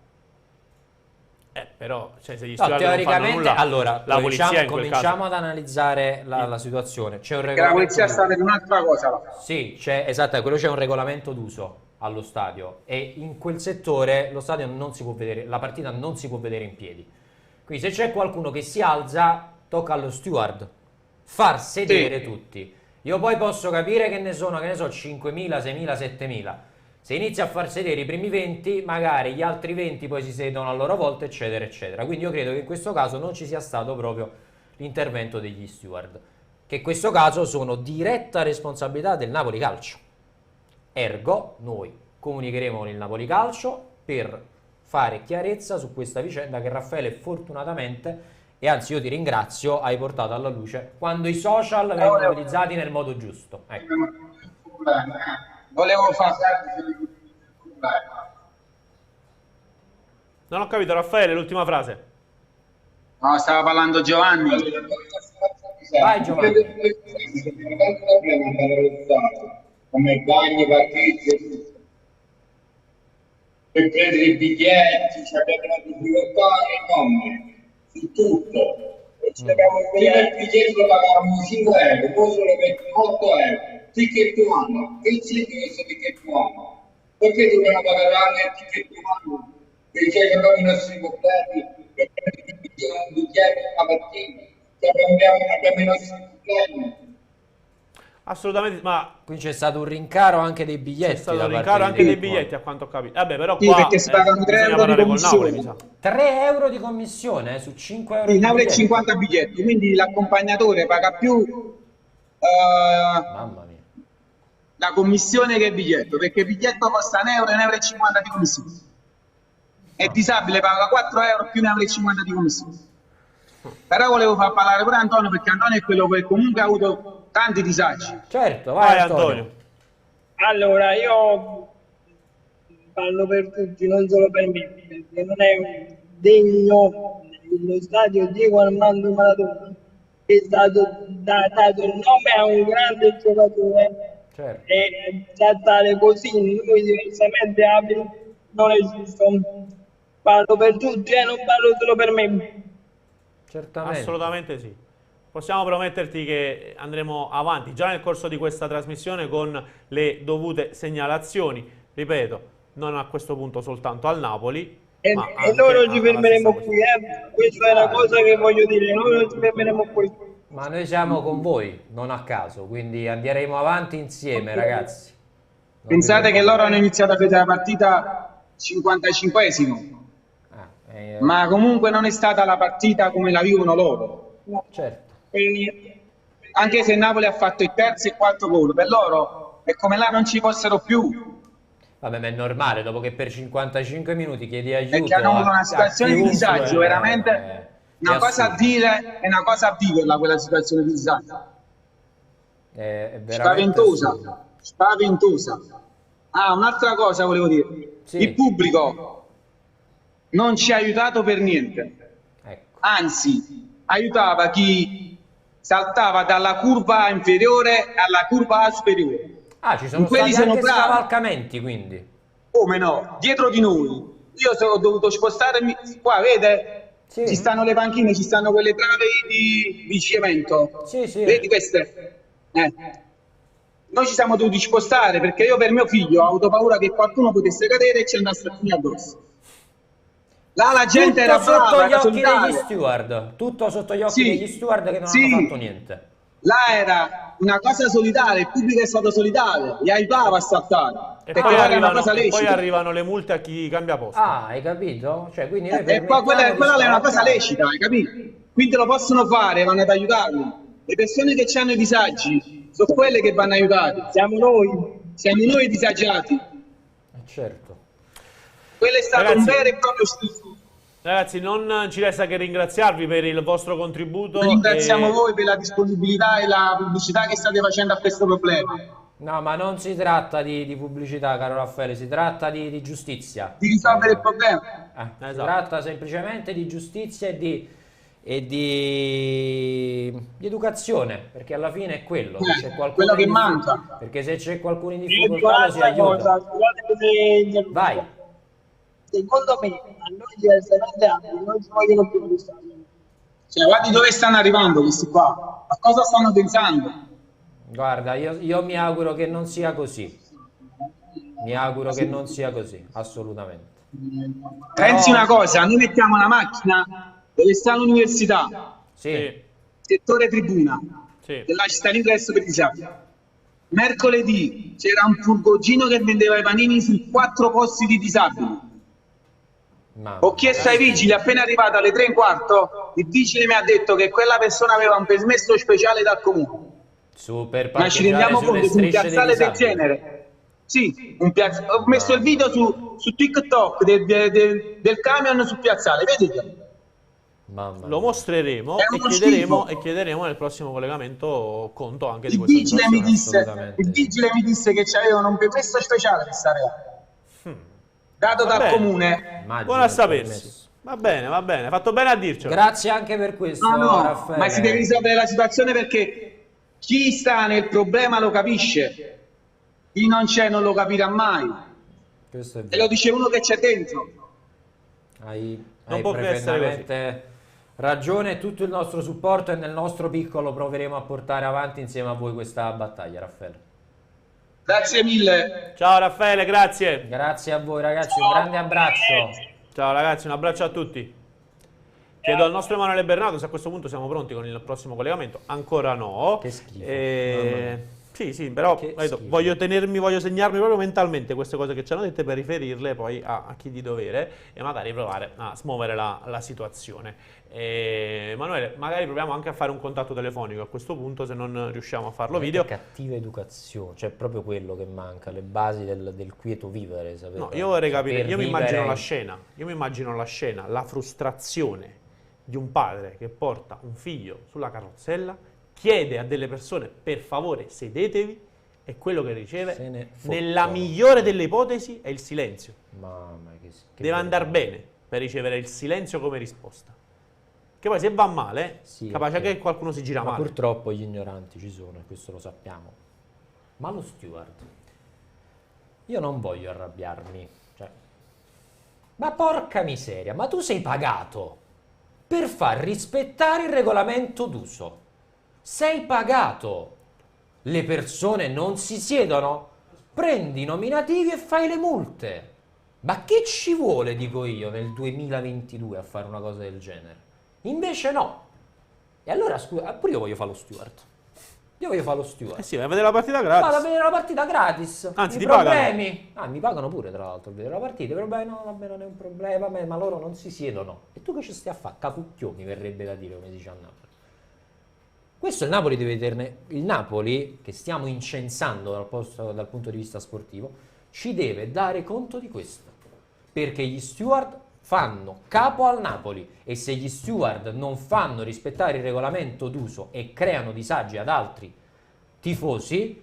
Però, cioè, se gli No, steward non fanno teoricamente, nulla, allora, la polizia in quel cominciamo caso... ad analizzare la situazione. C'è un Perché la regolamento polizia sta per un'altra cosa là. Sì, esatto, quello c'è un regolamento d'uso allo stadio e in quel settore lo stadio non si può vedere, la partita non si può vedere in piedi. Quindi se c'è qualcuno che si alza, tocca allo steward far sedere tutti. Io poi posso capire che ne sono, 5.000, 6.000, 7.000. Se inizia a far sedere i primi 20, magari gli altri 20 poi si sedono a loro volta, eccetera, eccetera. Quindi io credo che in questo caso non ci sia stato proprio l'intervento degli steward, che in questo caso sono diretta responsabilità del Napoli Calcio. Ergo, noi comunicheremo con il Napoli Calcio per fare chiarezza su questa vicenda che Raffaele fortunatamente, e anzi io ti ringrazio, hai portato alla luce quando i social vengono utilizzati nel modo giusto. Ecco. Volevo fare... Non ho capito, Raffaele, l'ultima frase. No, stava parlando Giovanni. Vai Giovanni. Come bagni, partite, per prendere i biglietti, ci abbiamo una difficoltà enorme su tutto. Prima il biglietto lo pagavamo 5 euro, poi solo per 8 euro. Ticket one, che c'è questo ticket one? Perché dobbiamo pagare anche il ticket one? Perché abbiamo i nostri problemi, per prendere un biglietto una partita, abbiamo i nostri problemi. Assolutamente, ma Quindi c'è stato un rincaro anche dei biglietti. c'è stato da un parte rincaro di anche dei Ticket biglietti, a quanto ho capito. Vabbè, però Sì, qua perché si pagano 3 bisogna euro di parlare col Napoli, mi commissione. sa. 3 euro di commissione su 5 euro di 9,50 biglietti, quindi l'accompagnatore paga più Mamma mia. la commissione che il biglietto, perché il biglietto costa 1 euro e 1,50 euro di commissione. È disabile, paga 4 euro più 1,50 euro di commissione. Però volevo far parlare pure Antonio, perché Antonio è quello che comunque ha avuto tanti disagi. Certo, Vai vai Antonio. Allora, io parlo per tutti, non solo per me, perché non è degno dello stadio Diego Armando Maradona, che è stato dato il nome a un grande giocatore, Certo. e trattare così noi diversamente abili non esistono. Parlo per tutti e non parlo solo per me. Certamente. Assolutamente sì. Possiamo prometterti che andremo avanti già nel corso di questa trasmissione con le dovute segnalazioni, ripeto, non a questo punto soltanto al Napoli, E ma e anche noi non ci alla fermeremo stessa qui, questa è una cosa che voglio dire, noi non ci fermeremo qui. Ma noi siamo con voi, non a caso, quindi andremo avanti insieme, ragazzi. Non vi Pensate che preoccupate. loro hanno iniziato a vedere la partita 55esimo, Eh, ma comunque non è stata la partita come la vivono loro. certo. Per niente. Anche se il Napoli ha fatto il terzo e il quarto gol, per loro è come là non ci fossero più. Vabbè, ma è normale, dopo che per 55 minuti chiedi aiuto Perché hanno avuto una situazione di chiunque, disagio, veramente è una cosa a assurdo. dire e una cosa a viverla quella situazione di disagio. È veramente Spaventosa, assurdo. spaventosa. Ah, un'altra cosa volevo dire. Sì. Il pubblico non ci ha aiutato per niente. Ecco. Anzi, aiutava chi saltava dalla curva inferiore alla curva superiore. Ah, ci sono Quelli stati sono anche bravi. scavalcamenti, quindi. Come no? Dietro di noi. Io ho dovuto spostarmi. Qua, vede? Sì. Ci stanno le panchine, ci stanno quelle travi di cemento. Sì, sì. Vedi queste? Noi ci siamo dovuti spostare perché io per mio figlio ho avuto paura che qualcuno potesse cadere e ci andasse a finire addosso. Là la gente Tutto era brava, sotto gli era occhi degli solidale. steward. Tutto sotto gli occhi Sì. degli steward che non Sì. hanno fatto niente. Là era una cosa solidale, il pubblico è stato solidale, li aiutava a saltare. E Perché poi, era una arrivano, cosa e poi lecita. arrivano le multe a chi cambia posto. Ah, hai capito? Cioè, quindi noi E poi quella è una cosa lecita, hai capito? Quindi lo possono fare, vanno ad aiutarli. Le persone che hanno i disagi sono quelle che vanno aiutate. Siamo noi i disagiati. Certo. Quello è stato Ragazzi, un vero e proprio studio. Ragazzi, non ci resta che ringraziarvi per il vostro contributo. Ringraziamo e- voi per la disponibilità e la pubblicità che state facendo a questo problema. No, ma non si tratta di pubblicità, caro Raffaele, si tratta di giustizia. Di risolvere il problema. Si Esatto. tratta semplicemente di giustizia e di educazione, perché alla fine è quello. Se c'è qualcuno quello che in manca. Perché se c'è qualcuno in Io dico difficoltà lo si un'altra cosa, aiuta. scusate se interrompo. Vai. Secondo me, a noi diversamente abili non ci vogliono più gli stadi. Cioè, guardi dove stanno arrivando questi qua. A cosa stanno pensando? Guarda, io mi auguro che non sia così. Mi auguro che non sia così, assolutamente. Pensi una cosa, noi mettiamo la macchina dove sta l'università, Sì, Sì, settore tribuna, sì. della città l'ingresso per disabili. Mercoledì c'era un furgoncino che vendeva i panini su 4 posti di disabili. mamma Ho chiesto ai vigili, appena arrivato alle 3:15, il vigile mi ha detto che quella persona aveva un permesso speciale dal comune. su per Ma ci parcheggiare rendiamo sulle conto di un strisce dei piazzale del disabili. genere? Sì, ho messo il video su TikTok del camion sul piazzale, vedete? Mamma Lo mia. mostreremo È e uno chiederemo, schifo. e chiederemo nel prossimo collegamento conto anche di Il questa vigile, mi situazione. disse, assolutamente. il vigile mi disse che c'avevano un permesso speciale per stare là, dato Va dal bene. comune. Immagino Buono a il sapersi. permesso. Va bene, hai fatto bene a dircelo. Grazie anche per questo, No, no, Raffaele. ma si deve risolvere la situazione perché chi sta nel problema lo capisce, chi non c'è non lo capirà mai. Questo è E vero. lo dice uno che c'è dentro. Hai può che essere perfettamente ragione, tutto il nostro supporto e nel nostro piccolo proveremo a portare avanti insieme a voi questa battaglia, Raffaele. Grazie mille. Ciao Raffaele, grazie. Grazie a voi ragazzi, un grande abbraccio. Ciao ragazzi, un abbraccio a tutti. Chiedo al nostro Emanuele Bernato se a questo punto siamo pronti con il prossimo collegamento. Ancora no. Che schifo. Mamma mia. Sì, però Che vedo, schifo. voglio segnarmi proprio mentalmente queste cose che ci hanno dette per riferirle poi a chi di dovere e magari provare a smuovere la situazione. Emanuele, magari proviamo anche a fare un contatto telefonico a questo punto se non riusciamo a farlo video. Cattiva educazione, cioè proprio quello che manca, le basi del quieto vivere. Sapete? No, io vorrei capire, Saper io mi immagino vivere- la scena, la frustrazione di un padre che porta un figlio sulla carrozzella, chiede a delle persone per favore sedetevi e quello che Se riceve, ne nella fottono. migliore delle ipotesi, è il silenzio. Mamma che Deve andare bene. per ricevere il silenzio come risposta. Che poi se va male, Sì, capace ok. che qualcuno si gira Ma male. purtroppo gli ignoranti ci sono, e questo lo sappiamo. Ma lo steward, io non voglio arrabbiarmi, cioè, ma porca miseria, ma tu sei pagato per far rispettare il regolamento d'uso. Sei pagato. Le persone non si siedono, prendi i nominativi e fai le multe. Ma che ci vuole, dico io, nel 2022 a fare una cosa del genere? Invece no. E allora, scusa, pure io voglio fare lo steward. Io voglio fare lo steward. Eh sì, vai a vedere la partita gratis. Vado a vedere la partita gratis. Anzi, I ti problemi. Ah, mi pagano pure, tra l'altro, a vedere la partita. I problemi, no, vabbè, non è un problema, vabbè, ma loro non si siedono. E tu che ci stai a fare? Capucchioni, verrebbe da dire, come si dice a Napoli. Questo il Napoli deve vederne. Il Napoli, che stiamo incensando dal punto di vista sportivo, ci deve dare conto di questo. Perché gli steward fanno capo al Napoli, e se gli steward non fanno rispettare il regolamento d'uso e creano disagi ad altri tifosi,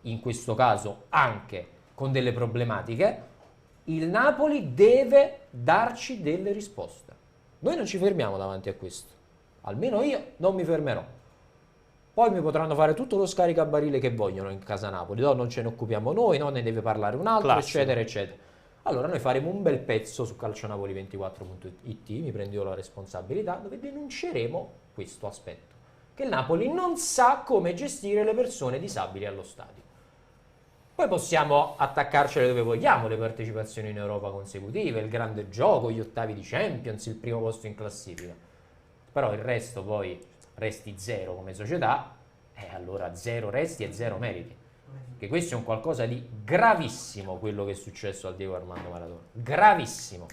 in questo caso anche con delle problematiche, il Napoli deve darci delle risposte. Noi non ci fermiamo davanti a questo, almeno io non mi fermerò. Poi mi potranno fare tutto lo scaricabarile che vogliono in casa Napoli, no, non ce ne occupiamo noi, no, ne deve parlare un altro, Classico. eccetera, eccetera. Allora noi faremo un bel pezzo su calcionapoli24.it, mi prendo io la responsabilità, dove denunceremo questo aspetto, che il Napoli non sa come gestire le persone disabili allo stadio. Poi possiamo attaccarcele dove vogliamo, le partecipazioni in Europa consecutive, il grande gioco, gli ottavi di Champions, il primo posto in classifica. Però il resto poi resti zero come società, e allora zero resti e zero meriti. Che questo è un qualcosa di gravissimo, quello che è successo al Diego Armando Maradona. Gravissimo.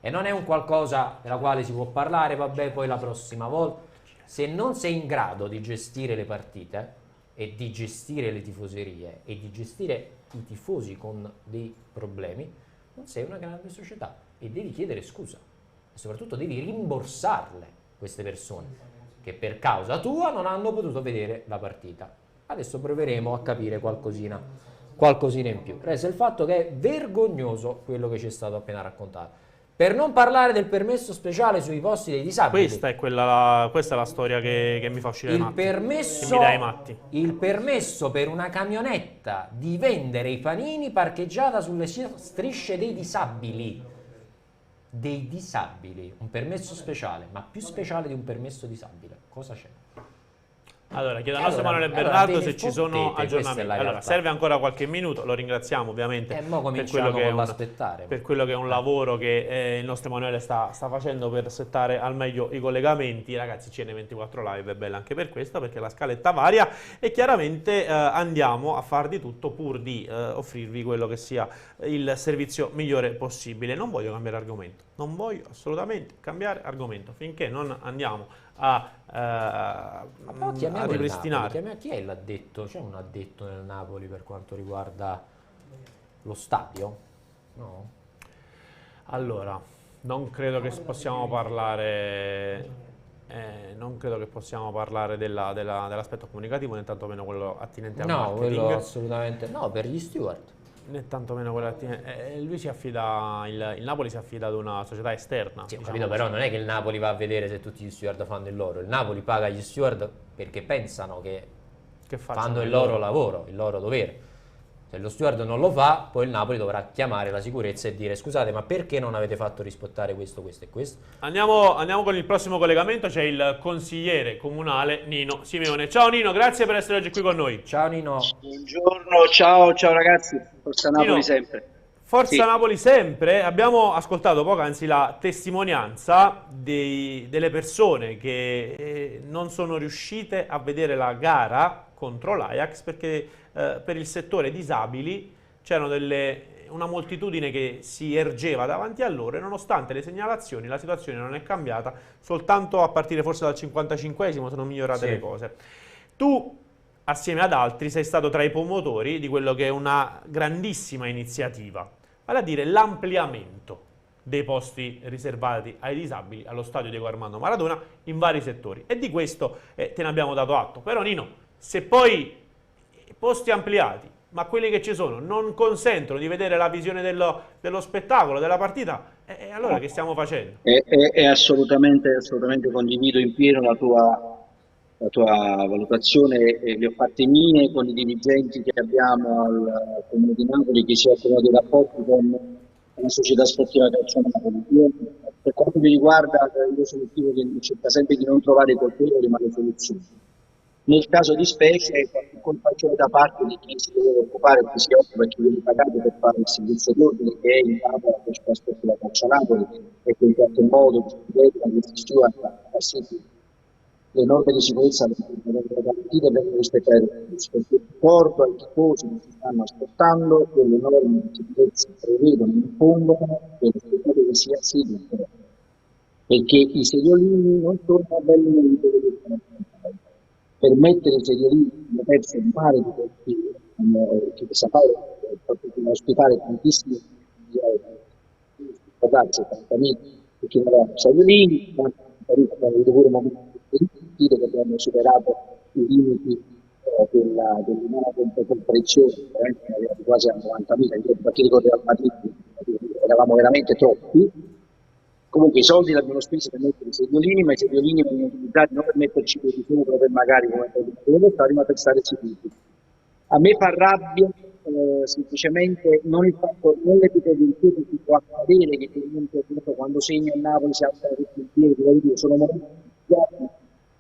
E non è un qualcosa della quale si può parlare, vabbè, poi la prossima volta. Se non sei in grado di gestire le partite e di gestire le tifoserie e di gestire i tifosi con dei problemi, non sei una grande società e devi chiedere scusa. E soprattutto devi rimborsarle queste persone che per causa tua non hanno potuto vedere la partita. Adesso proveremo a capire qualcosina in più. Resta il fatto che è vergognoso quello che ci è stato appena raccontato. Per non parlare del permesso speciale sui posti dei disabili. Questa è la storia che mi fa uscire dai Il matti. permesso, Che mi dà i matti. il permesso per una camionetta di vendere i panini parcheggiata sulle strisce dei disabili. Dei disabili. Un permesso speciale, ma più speciale di un permesso disabile. Cosa c'è? Allora, chiedo al nostro Allora, Emanuele allora Bernardo ve se ne ci sono fottete, questa è aggiornamenti. la Allora, realtà. serve ancora qualche minuto, lo ringraziamo ovviamente Mo cominciamo con l'aspettare. per quello che è un lavoro che il nostro Emanuele sta facendo per settare al meglio i collegamenti. Ragazzi, CN24 Live è bella anche per questo, perché la scaletta varia e chiaramente andiamo a far di tutto pur di offrirvi quello che sia il servizio migliore possibile. Non voglio cambiare argomento, non voglio assolutamente cambiare argomento finché non andiamo a ripristinare. Chi è l'addetto? C'è un addetto nel Napoli per quanto riguarda lo stadio? No? Allora, non credo che possiamo parlare dell'aspetto comunicativo, né tantomeno quello attinente al No, marketing. quello assolutamente no, per gli steward. Né tantomeno quello attinente. Lui si affida, il Napoli si affida ad una società esterna. Sì, ho diciamo capito, così. però non è che il Napoli va a vedere se tutti gli steward fanno il loro. Il Napoli paga gli steward perché pensano che facciano fanno il loro lavoro, il loro dovere. Se lo steward non lo fa, poi il Napoli dovrà chiamare la sicurezza e dire: scusate, ma perché non avete fatto rispettare questo, questo e questo? Andiamo con il prossimo collegamento. C'è il consigliere comunale Nino Simeone. Ciao Nino, grazie per essere oggi qui con noi. Ciao Nino. Buongiorno, ciao ragazzi, forza Napoli Nino, sempre. Forza Sì. Napoli sempre. Abbiamo ascoltato poc'anzi la testimonianza delle persone che non sono riuscite a vedere la gara contro l'Ajax perché per il settore disabili c'erano una moltitudine che si ergeva davanti a loro e nonostante le segnalazioni la situazione non è cambiata, soltanto a partire forse dal 55esimo sono migliorate Sì. le cose. Tu assieme ad altri sei stato tra i promotori di quello che è una grandissima iniziativa, vale a dire l'ampliamento dei posti riservati ai disabili allo stadio Diego Armando Maradona in vari settori, e di questo te ne abbiamo dato atto. Però Nino, se poi posti ampliati, ma quelli che ci sono non consentono di vedere la visione dello spettacolo, della partita, E allora che stiamo facendo? È assolutamente condivido in pieno la tua valutazione, e le ho fatte mie con i dirigenti che abbiamo al Comune di Napoli, che si occupano dei rapporti con la società sportiva Calcio Napoli. Io, per quanto mi riguarda, io sono il tipo che cerca sempre di non trovare i colpevoli ma le soluzioni. Nel caso di specie, qualche colpa c'è da parte di chi si deve occupare, chi si occupa e chi viene pagato per fare il servizio d'ordine, che è in capo alla società sportiva Calcio Napoli, e che in qualche modo si steward a sì le norme di sicurezza delle partite vengono rispettate, perché ricordo ai tifosi che si stanno aspettando che le norme di sicurezza prevedono, impongono che lo spettacolo sia sicuro, perché i seriolini non sono avvelenamento per mettere i seriolini nelle perse in mare di questi che sapete ospitare tantissimi ragazzi, 80.000, perché non erano seriolini, abbiamo avuto pure momenti che abbiamo superato i limiti dell'immunità comprensione, veramente quasi a 90.000, perché ricordo al Madrid eravamo veramente troppi. Comunque i soldi li abbiamo spesi per mettere i seriolini, ma i seriolini vengono utilizzati non per metterci di sopra, per magari come per ma per stare sicuri. A me fa rabbia semplicemente non il fatto, non l'episodio in cui si può accadere, che comunque quando segna il Napoli si alza tutti in piedi, sono momenti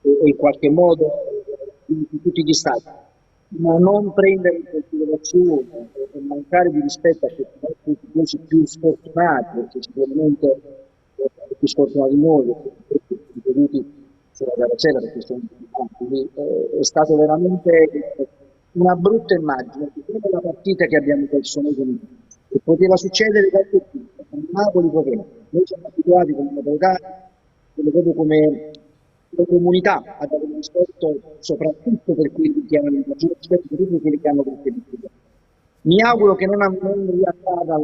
e in qualche modo di tutti gli stati, ma non prendere in considerazione e mancare di rispetto a questi tifosi più sfortunati, perché sicuramente più sfortunati di noi, perché venuti sulla carrozzella, perché sono quindi, è stato veramente una brutta immagine, perché la partita che abbiamo perso noi con e poteva succedere qualche tipo, con Napoli poteva. Noi siamo abituati come napoletani, proprio come comunità a dare rispetto soprattutto per quelli che hanno maggiore rispetto per tutti quelli che hanno qualche difficoltà. Mi auguro che non riaccada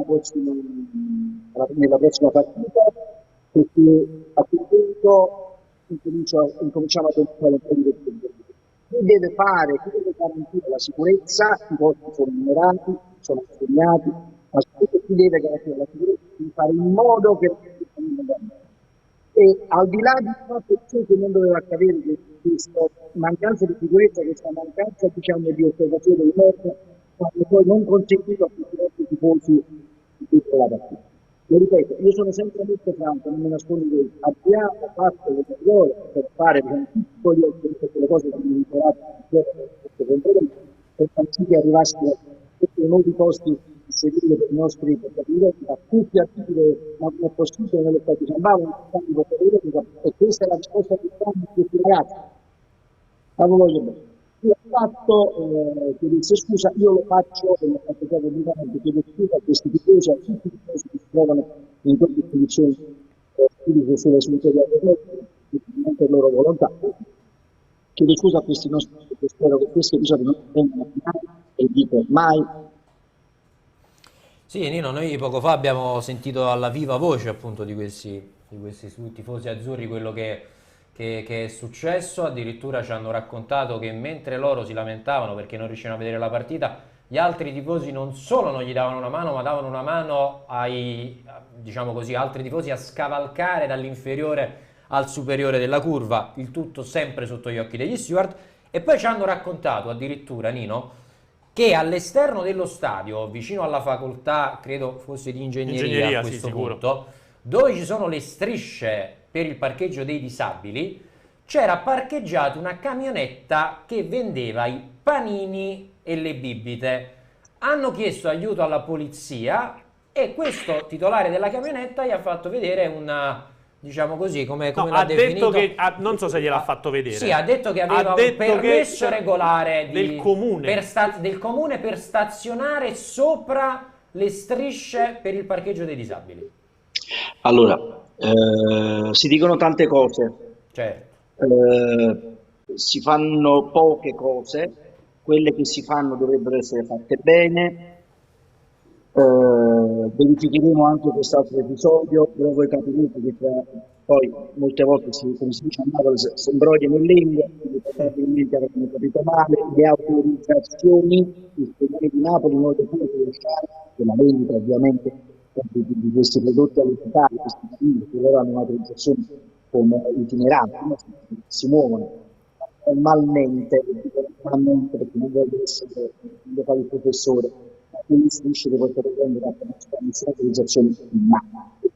nella prossima partita, perché a quel punto incominciamo a pensare un po' di questo. Chi deve garantire la sicurezza, i posti sono numerati, sono assegnati, ma soprattutto chi deve garantire la sicurezza di fare in modo che e al di là di fatto che non doveva accadere questa mancanza di sicurezza, questa mancanza di osservazione delle norme, quando poi non consentito a tutti i nostri tifosi di tutta la partita. Lo ripeto, io sono sempre molto franco, non mi nascondo di abbiamo fatto le migliori per fare con piccoli le cose che abbiamo imparato per far sì che arrivassero tutti i nuovi posti seguire per i nostri giocatori, a tutti a dire ma come è possibile nello Stato San Paolo, e questa è la risposta che fanno questi ragazzi. Ma lo voglio bene. Io ho fatto, chiedesse scusa, io lo faccio e l'ho fatto già pubblicamente, chiedo scusa a questi tifosi, a tutti i tifosi che si trovano in queste condizioni sulle non per loro volontà. Chiedo scusa a questi nostri, spero che questi episodi non vengano mai, e dico mai. Sì, Nino, noi poco fa abbiamo sentito alla viva voce appunto di questi tifosi azzurri quello che è successo. Addirittura ci hanno raccontato che mentre loro si lamentavano perché non riuscivano a vedere la partita, gli altri tifosi non solo non gli davano una mano, ma davano una mano ai, diciamo così, altri tifosi a scavalcare dall'inferiore al superiore della curva, il tutto sempre sotto gli occhi degli steward. E poi ci hanno raccontato addirittura, Nino, che all'esterno dello stadio, vicino alla facoltà, credo fosse di ingegneria a questo punto, dove ci sono le strisce per il parcheggio dei disabili, c'era parcheggiata una camionetta che vendeva i panini e le bibite. Hanno chiesto aiuto alla polizia e questo titolare della camionetta gli ha fatto vedere una, diciamo così, come l'ha definito. Detto che, non so se gliel'ha fatto vedere. Sì, ha detto che aveva un permesso regolare del comune per stazionare sopra le strisce per il parcheggio dei disabili. Allora, si dicono tante cose. Certo. Si fanno poche cose, quelle che si fanno dovrebbero essere fatte bene. Verificheremo anche quest'altro episodio, però voi capirete che poi molte volte come si dice a Napoli si imbrogliano in lingua, quindi probabilmente avranno capito male. Le autorizzazioni, il comune di Napoli non le può lasciare, che la vendita ovviamente di questi prodotti alimentari, questi bambini che loro hanno un'autorizzazione come itineranti, no? Si muovono normalmente perché non voglio essere, non voglio fare il professore, ma quindi si dice che potete prendere la nessuna autorizzazione mai.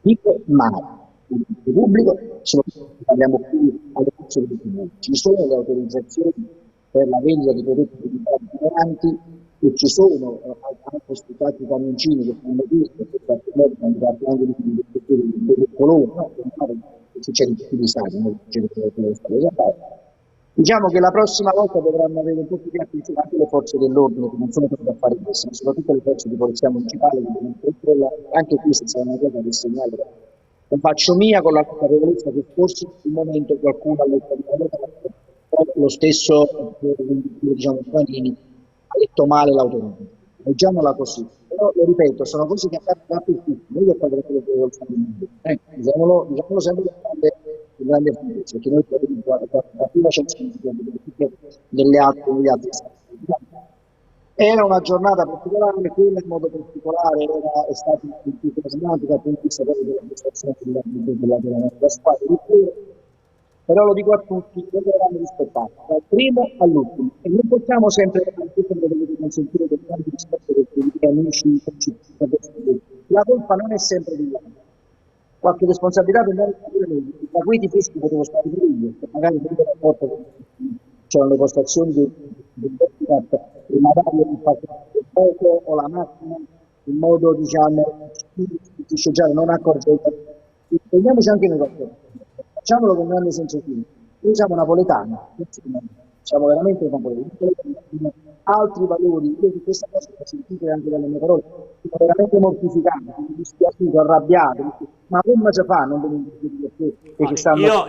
Dico mai. Il pubblico parliamo qui alle persone di comune. Ci sono le autorizzazioni per la vendita di prodotti itineranti e ci sono anche stati camioncini che fanno questo, che parlando di colore, che succede in tutti gli stati, non succede nello Stato. Diciamo che la prossima volta dovranno avere un po' più di attenzione anche le forze dell'ordine, che non sono proprio a fare questo, ma soprattutto le forze di polizia municipale, anche qui se è una cosa che segnale. Lo faccio mia con la consapevolezza che forse in un momento qualcuno lo stesso diciamo Panini ha detto male l'autonomia. Leggiamola così. Però lo ripeto, sono cose che accadono per tutti, noi lo facciamo quello che vuole diciamolo sempre con grande franchezza, perché noi la prima c'è delle altre stati. Era una giornata particolare, quella in modo particolare è stata più plasmatica dal punto di vista della prestazione della nostra squadra, però lo dico a tutti, noi dovranno rispettare dal primo all'ultimo e non possiamo sempre consentire del grande rispetto dei amici, la colpa non è sempre dell'altro. Qualche responsabilità per noi, da quei tifosi potevo stare pure io, magari per il rapporto c'erano le postazioni del magari il poco o la macchina in modo diciamo di scioggiare, non accorgere. Prendiamoci anche noi qualcosa, facciamolo con grande senso di noi siamo napoletani, siamo veramente napoletani, altri valori, io di questa cosa ho sentito anche dalle mie parole, sono veramente mortificato, dispiaciuto, arrabbiato, ma come si fa?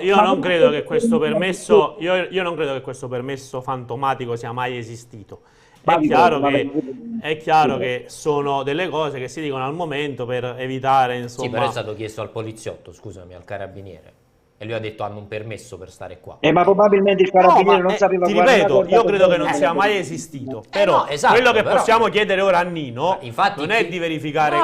Io non credo che questo permesso, io non credo che questo permesso fantomatico sia mai esistito. È chiaro che sono delle cose che si dicono al momento per evitare, insomma. Sì, però è stato chiesto al poliziotto, scusami, al carabiniere. E lui ha detto hanno un permesso per stare qua. Ma probabilmente il carabiniere non sapeva. Ti ripeto, io credo che non sia mai esistito. Però esatto, quello che possiamo chiedere ora a Nino non è di verificare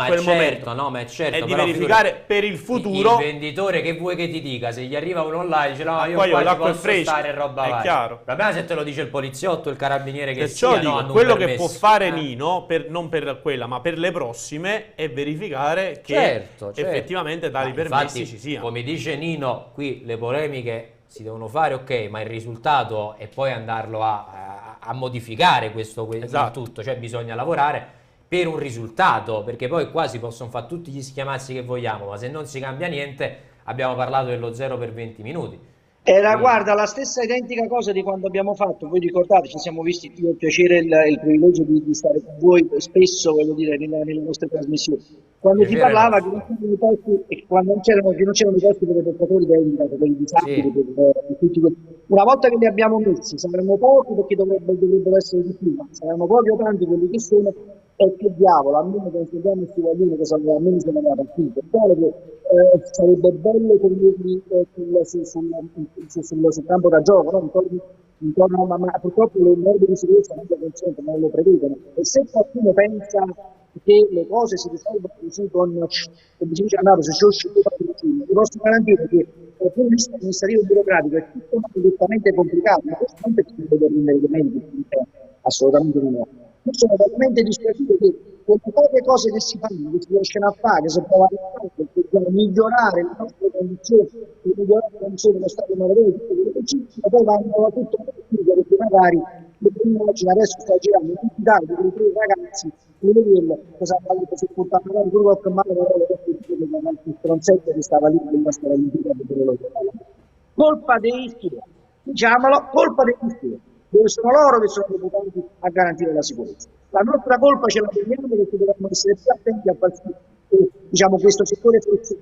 quel momento. Ma è certo. È di verificare per il futuro. Il venditore che vuoi che ti dica, se gli arriva uno online, dice no, io qua l'acqua posso stare e roba è varia. Chiaro. Il problema se te lo dice il poliziotto, il carabiniere che sia, dico, hanno quello un che può fare Nino, non per quella, ma per le prossime, è verificare che effettivamente tali permessi ci siano. Come dice Nino, qui le polemiche si devono fare, ok, ma il risultato è poi andarlo a modificare questo esatto. tutto, cioè bisogna lavorare per un risultato, perché poi qua si possono fare tutti gli schiamazzi che vogliamo, ma se non si cambia niente, abbiamo parlato dello 0 per 20 minuti. Era, guarda, la stessa identica cosa di quando abbiamo fatto, voi ricordate, ci siamo visti, io ho il piacere e il privilegio di stare con voi spesso, voglio dire, nelle nostre trasmissioni. Quando si parlava che non c'erano i posti per i portatori vendita, per i disabili, per tutti quelli. Una volta che li abbiamo messi, saranno pochi perché dovrebbero essere di più, ma saranno pochi o tanti quelli che sono, e che diavolo, almeno che insegniamo questi guaglioni che sono almeno se ne va partito. Sarebbe bello tenerli sul campo da gioco, no? intorno, ma purtroppo le norme di sicurezza non lo prevedono. E se qualcuno pensa che le cose si risolvono così come si dice a Napoli, se c'è vi posso garantire che dal punto di vista amministrativo e burocratico è tutto direttamente complicato, ma questo non perché non deve rendere elementi, assolutamente non è. Io sono veramente dispiaciuto che con le poche cose che si fanno, che si riescono a fare, che si provano a fare, per migliorare le nostre condizioni, per migliorare le condizioni dello Stato Maradona, ma poi vanno tutto perché magari adesso sta girando in Italia con i tre ragazzi, cosa ha fatto se portava magari quello che male il stronzetto che stava lì nella nostra colpa dei studenti, diciamolo, colpa degli studenti, dove sono loro che sono deputati a garantire la sicurezza. La nostra colpa ce la prendiamo perché dobbiamo essere più attenti a far sì che questo settore fosse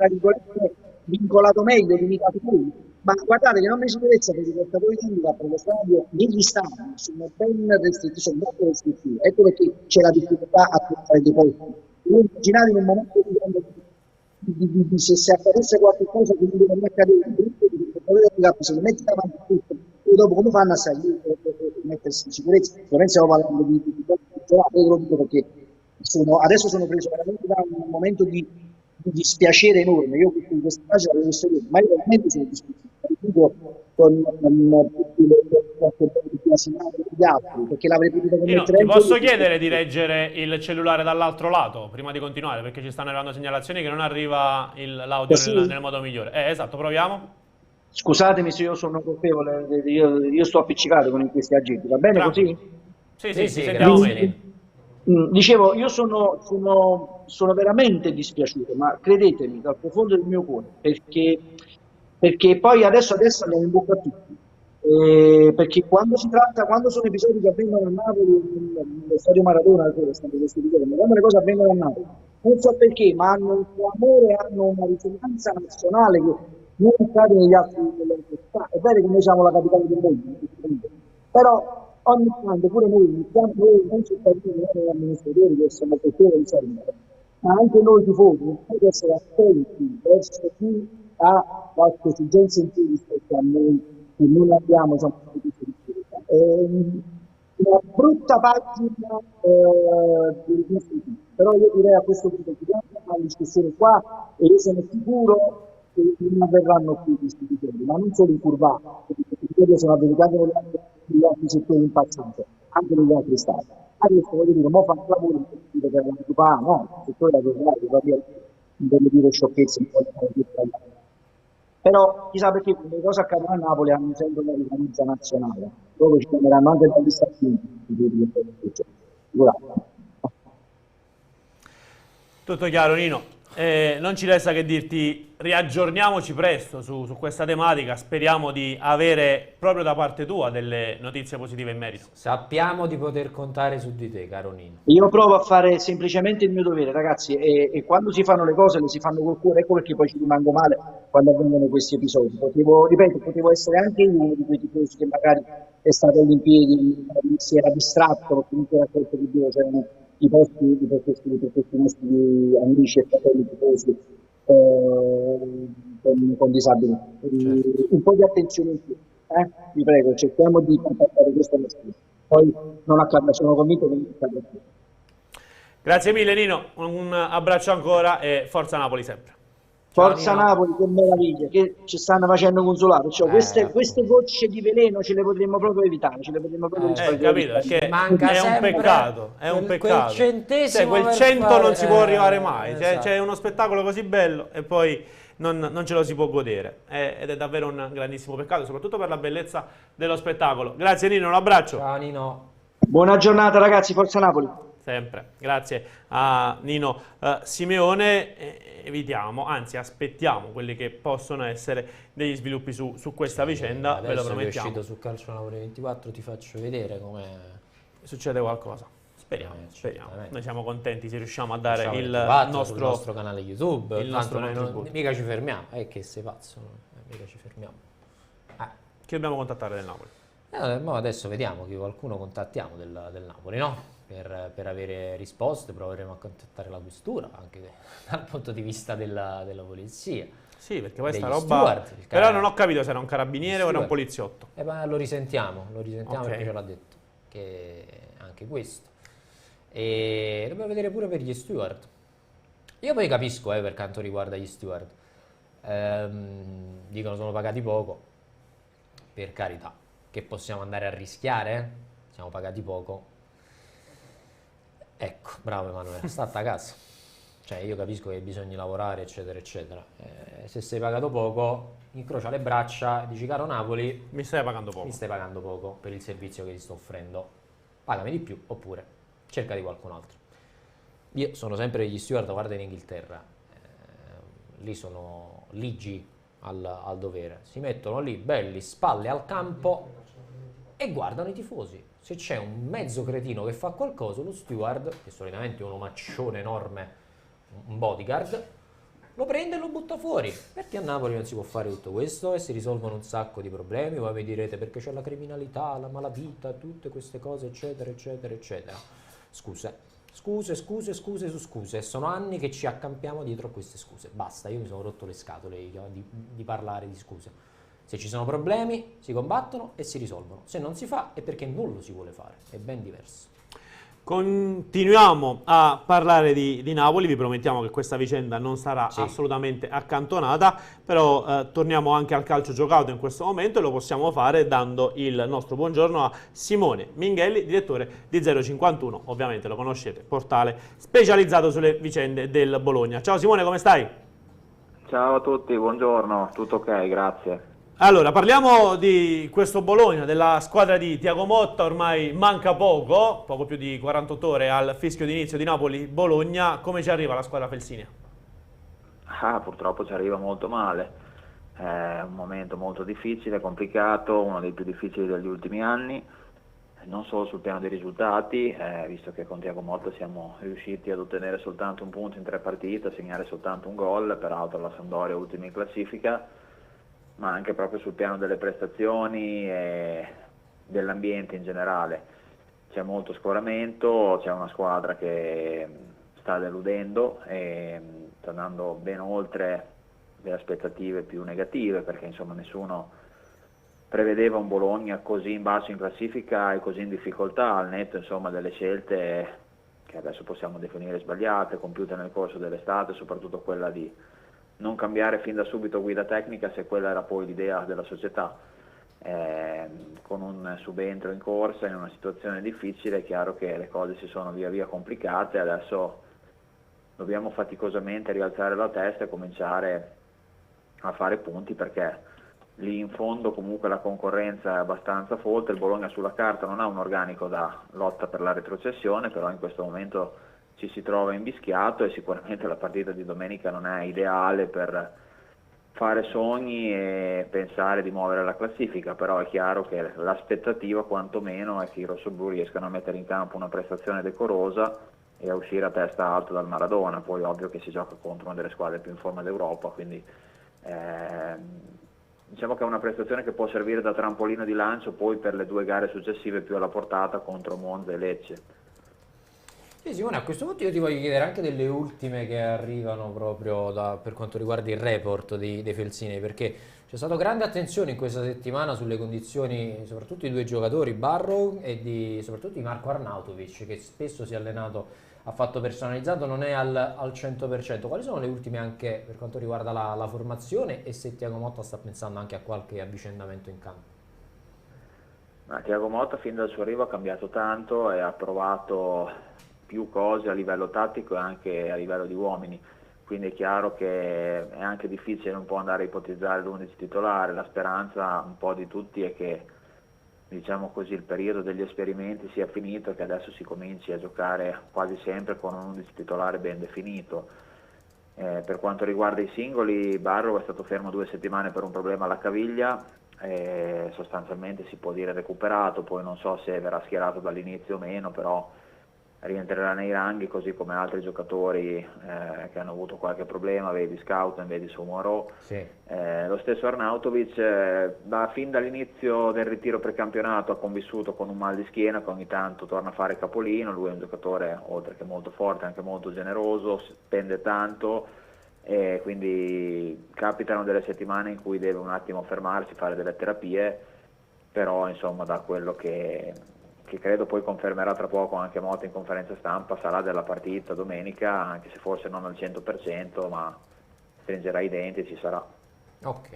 vincolato meglio, limitato meglio. Ma guardate che non di sicurezza per i portatori di handicap per lo stadio negli stadi sono ben restrittivi, sono molto restrittivi. Ecco perché c'è la difficoltà a trovare dei posti. Voi immaginate in un momento di se accadesse qualche cosa che non deve accadere, il portatore di handicap se lo mette davanti a tutto e dopo come fanno a salire e mettersi in sicurezza? Ovviamente stiamo parlando di lo dico perché adesso sono preso veramente da un momento di dispiacere enorme. Io in questa fase avevo visto ma io veramente sono dispiaciuto con tutti gli altri, perché l'avrei potuto commettere. Ti posso chiedere di leggere il cellulare dall'altro lato prima di continuare, perché ci stanno arrivando segnalazioni che non arriva l'audio nel modo migliore. Esatto, proviamo. Scusatemi se io sono colpevole, io sto appiccicato con questi agenti, va bene così? Sì, sentiamo bene. Dicevo, io sono veramente dispiaciuto, ma credetemi dal profondo del mio cuore, perché poi adesso andiamo in bocca a tutti. Perché quando sono episodi che avvengono a Napoli, nello stadio Maradona, quando le cose avvengono a Napoli, non so perché, ma hanno un clamore, hanno una risonanza nazionale che non accade negli altri città. È vero che noi siamo la capitale del mondo, però ogni tanto pure noi non cittadini, noi amministratori che siamo colpevoli di servizio, ma anche noi tifosi, dobbiamo essere attenti verso chi ha qualche esigenza in più rispetto a noi, che non abbiamo una brutta pagina di nostri figli. Però io direi a questo punto chiudiamo la discussione qua e io sono sicuro che non avverranno più questi episodi, ma non solo in Curva, perché questi episodi sono avvenuti anche negli altri settori impaccianti, anche negli altri stati. Adesso voglio dire, mo fanno lavoro per la Curva, no, il settore della non dire sciocchezze un po'. Però chissà perché quelle cose accadono a Napoli hanno sempre una risonanza nazionale, loro ci chiameranno anche dagli Stati Uniti. Tutto chiaro, Nino. Non ci resta che dirti, riaggiorniamoci presto su questa tematica, speriamo di avere proprio da parte tua delle notizie positive in merito. Sappiamo di poter contare su di te, caro Nino. Io provo a fare semplicemente il mio dovere, ragazzi, e quando si fanno le cose le si fanno col cuore, ecco perché poi ci rimango male quando avvengono questi episodi. Potevo essere anche uno di quei tifosi che magari è stato in piedi, si era distratto, o comunque era colpo di Dio, c'erano i posti per questi nostri amici e fratelli tifosi con disabilità. Certo. Un po' di attenzione in più, vi prego, cerchiamo di contattare questo mestiere. Poi non accade, sono convinto che non accade più. Grazie mille Nino, un abbraccio ancora e forza Napoli sempre. Forza Napoli, che meraviglia, che ci stanno facendo consolato. Cioè, queste gocce di veleno ce le potremmo proprio evitare, ce le potremmo proprio capito? Perché manca è un peccato, è un peccato. Quel 100 non si può arrivare mai, esatto. C'è uno spettacolo così bello e poi non ce lo si può godere. Ed è davvero un grandissimo peccato, soprattutto per la bellezza dello spettacolo. Grazie Nino, un abbraccio. Ciao Nino. Buona giornata ragazzi, forza Napoli. Sempre, grazie a Nino Simeone. Evitiamo, anzi aspettiamo quelli che possono essere degli sviluppi su questa vicenda, ve lo promettiamo. Adesso che è uscito su Calcio Napoli 24 ti faccio vedere come succede qualcosa. Speriamo. Noi siamo contenti se riusciamo a dare il nostro canale YouTube. Noi mica ci fermiamo, che sei pazzo, mica ci fermiamo. Chi dobbiamo contattare del Napoli? Ma adesso vediamo che qualcuno contattiamo del Napoli, no? Per avere risposte proveremo a contattare la questura anche dal punto di vista della polizia. Sì, perché questa roba... Però non ho capito se era un carabiniere o era un poliziotto. Ma lo risentiamo perché ce l'ha detto, che anche questo. E dobbiamo vedere pure per gli steward. Io poi capisco per quanto riguarda gli steward. Dicono sono pagati poco, per carità. Che possiamo andare a rischiare? Siamo pagati poco. Ecco, bravo Emanuele, sta a casa. Cioè io capisco che bisogna lavorare eccetera eccetera. Se sei pagato poco, incrocia le braccia e dici caro Napoli, mi stai pagando poco per il servizio che ti sto offrendo, pagami di più oppure cerca di qualcun altro. Io sono sempre degli steward, guarda in Inghilterra, lì sono ligi al dovere, si mettono lì belli, spalle al campo e guardano i tifosi. Se c'è un mezzo cretino che fa qualcosa, lo steward, che solitamente è un omaccione enorme, un bodyguard, lo prende e lo butta fuori. Perché a Napoli non si può fare tutto questo e si risolvono un sacco di problemi? Voi mi direte perché c'è la criminalità, la malavita, tutte queste cose, eccetera, eccetera, eccetera. Scuse. Sono anni che ci accampiamo dietro a queste scuse. Basta, io mi sono rotto le scatole di parlare di scuse. Se ci sono problemi si combattono e si risolvono, se non si fa è perché non lo si vuole fare, è ben diverso. Continuiamo a parlare di Napoli, vi promettiamo che questa vicenda non sarà assolutamente accantonata, però torniamo anche al calcio giocato in questo momento e lo possiamo fare dando il nostro buongiorno a Simone Minghelli, direttore di 051, ovviamente lo conoscete, portale specializzato sulle vicende del Bologna. Ciao Simone, come stai? Ciao a tutti, buongiorno, tutto ok, grazie. Allora, parliamo di questo Bologna, della squadra di Thiago Motta, ormai manca poco più di 48 ore al fischio d'inizio di Napoli-Bologna. Come ci arriva la squadra felsinea? Purtroppo ci arriva molto male, è un momento molto difficile, complicato, uno dei più difficili degli ultimi anni, non solo sul piano dei risultati, visto che con Thiago Motta siamo riusciti ad ottenere soltanto un punto in 3 partite, a segnare soltanto un gol, peraltro la Sampdoria ultima in classifica, ma anche proprio sul piano delle prestazioni e dell'ambiente in generale. C'è molto scoramento, c'è una squadra che sta deludendo e sta andando ben oltre le aspettative più negative, perché insomma nessuno prevedeva un Bologna così in basso in classifica e così in difficoltà, al netto insomma delle scelte che adesso possiamo definire sbagliate, compiute nel corso dell'estate, soprattutto quella di non cambiare fin da subito guida tecnica, se quella era poi l'idea della società. Con un subentro in corsa, in una situazione difficile, è chiaro che le cose si sono via via complicate, adesso dobbiamo faticosamente rialzare la testa e cominciare a fare punti, perché lì in fondo comunque la concorrenza è abbastanza folta, il Bologna sulla carta non ha un organico da lotta per la retrocessione, però in questo momento ci si trova invischiato e sicuramente la partita di domenica non è ideale per fare sogni e pensare di muovere la classifica, però è chiaro che l'aspettativa quantomeno è che i rossoblù riescano a mettere in campo una prestazione decorosa e a uscire a testa alta dal Maradona. Poi ovvio che si gioca contro una delle squadre più in forma d'Europa, quindi diciamo che è una prestazione che può servire da trampolino di lancio poi per le 2 gare successive più alla portata contro Monza e Lecce. Sì, Simone, a questo punto io ti voglio chiedere anche delle ultime che arrivano proprio per quanto riguarda il report dei felsinei, perché c'è stata grande attenzione in questa settimana sulle condizioni soprattutto di 2 giocatori, Barrow e soprattutto di Marco Arnautovic, che spesso si è allenato a fatto personalizzato, non è al 100%. Quali sono le ultime anche per quanto riguarda la formazione e se Thiago Motta sta pensando anche a qualche avvicendamento in campo? Thiago Motta fin dal suo arrivo ha cambiato tanto e ha provato più cose a livello tattico e anche a livello di uomini, quindi è chiaro che è anche difficile un po' andare a ipotizzare l'11 titolare. La speranza un po' di tutti è che, diciamo così, il periodo degli esperimenti sia finito e che adesso si cominci a giocare quasi sempre con un 11 titolare ben definito. Per quanto riguarda i singoli, Barrow è stato fermo 2 settimane per un problema alla caviglia, sostanzialmente si può dire recuperato, poi non so se verrà schierato dall'inizio o meno, però rientrerà nei ranghi, così come altri giocatori che hanno avuto qualche problema, vedi Scouten, vedi Sumaro. Sì. Lo stesso Arnautovic fin dall'inizio del ritiro precampionato ha convissuto con un mal di schiena che ogni tanto torna a fare capolino. Lui è un giocatore oltre che molto forte, anche molto generoso, spende tanto e quindi capitano delle settimane in cui deve un attimo fermarsi, fare delle terapie, però insomma da quello che credo poi confermerà tra poco anche Motta in conferenza stampa, sarà della partita domenica, anche se forse non al 100%, ma stringerà i denti e ci sarà. Ok.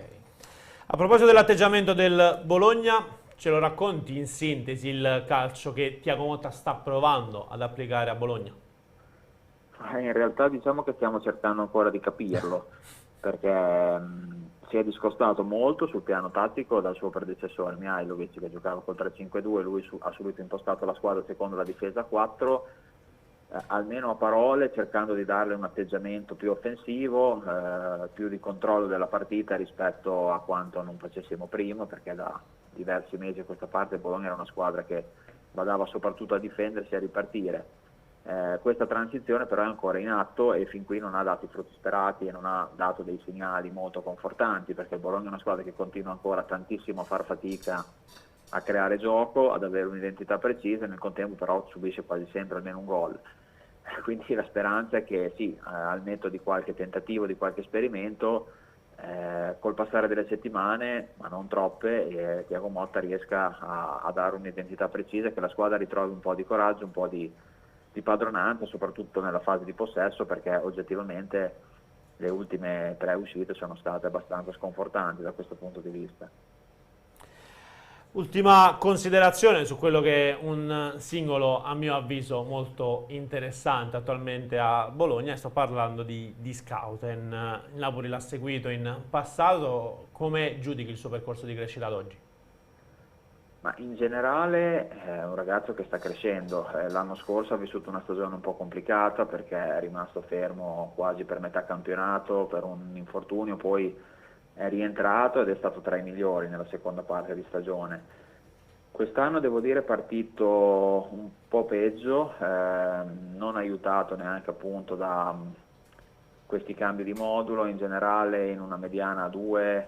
A proposito dell'atteggiamento del Bologna, ce lo racconti in sintesi il calcio che Thiago Motta sta provando ad applicare a Bologna? In realtà diciamo che stiamo cercando ancora di capirlo, perché si è discostato molto sul piano tattico dal suo predecessore Mihajlovic, che giocava col 3-5-2, lui ha subito impostato la squadra secondo la difesa a 4, almeno a parole, cercando di darle un atteggiamento più offensivo, più di controllo della partita rispetto a quanto non facessimo prima, perché da diversi mesi a questa parte Bologna era una squadra che badava soprattutto a difendersi e a ripartire. Questa transizione però è ancora in atto e fin qui non ha dato i frutti sperati e non ha dato dei segnali molto confortanti, perché il Bologna è una squadra che continua ancora tantissimo a far fatica a creare gioco, ad avere un'identità precisa, e nel contempo però subisce quasi sempre almeno un gol. Quindi la speranza è che sì, al netto di qualche tentativo, di qualche esperimento, col passare delle settimane, ma non troppe, Thiago Motta riesca a dare un'identità precisa, che la squadra ritrovi un po' di coraggio, un po' di padronanza, soprattutto nella fase di possesso, perché oggettivamente le ultime 3 uscite sono state abbastanza sconfortanti da questo punto di vista. Ultima considerazione su quello che è un singolo, a mio avviso, molto interessante attualmente a Bologna, e sto parlando di Schouten. Il Napoli l'ha seguito in passato, come giudichi il suo percorso di crescita ad oggi? Ma in generale è un ragazzo che sta crescendo. L'anno scorso ha vissuto una stagione un po' complicata perché è rimasto fermo quasi per metà campionato per un infortunio, poi è rientrato ed è stato tra i migliori nella seconda parte di stagione. Quest'anno devo dire è partito un po' peggio, non aiutato neanche appunto da questi cambi di modulo. In generale in una mediana a 2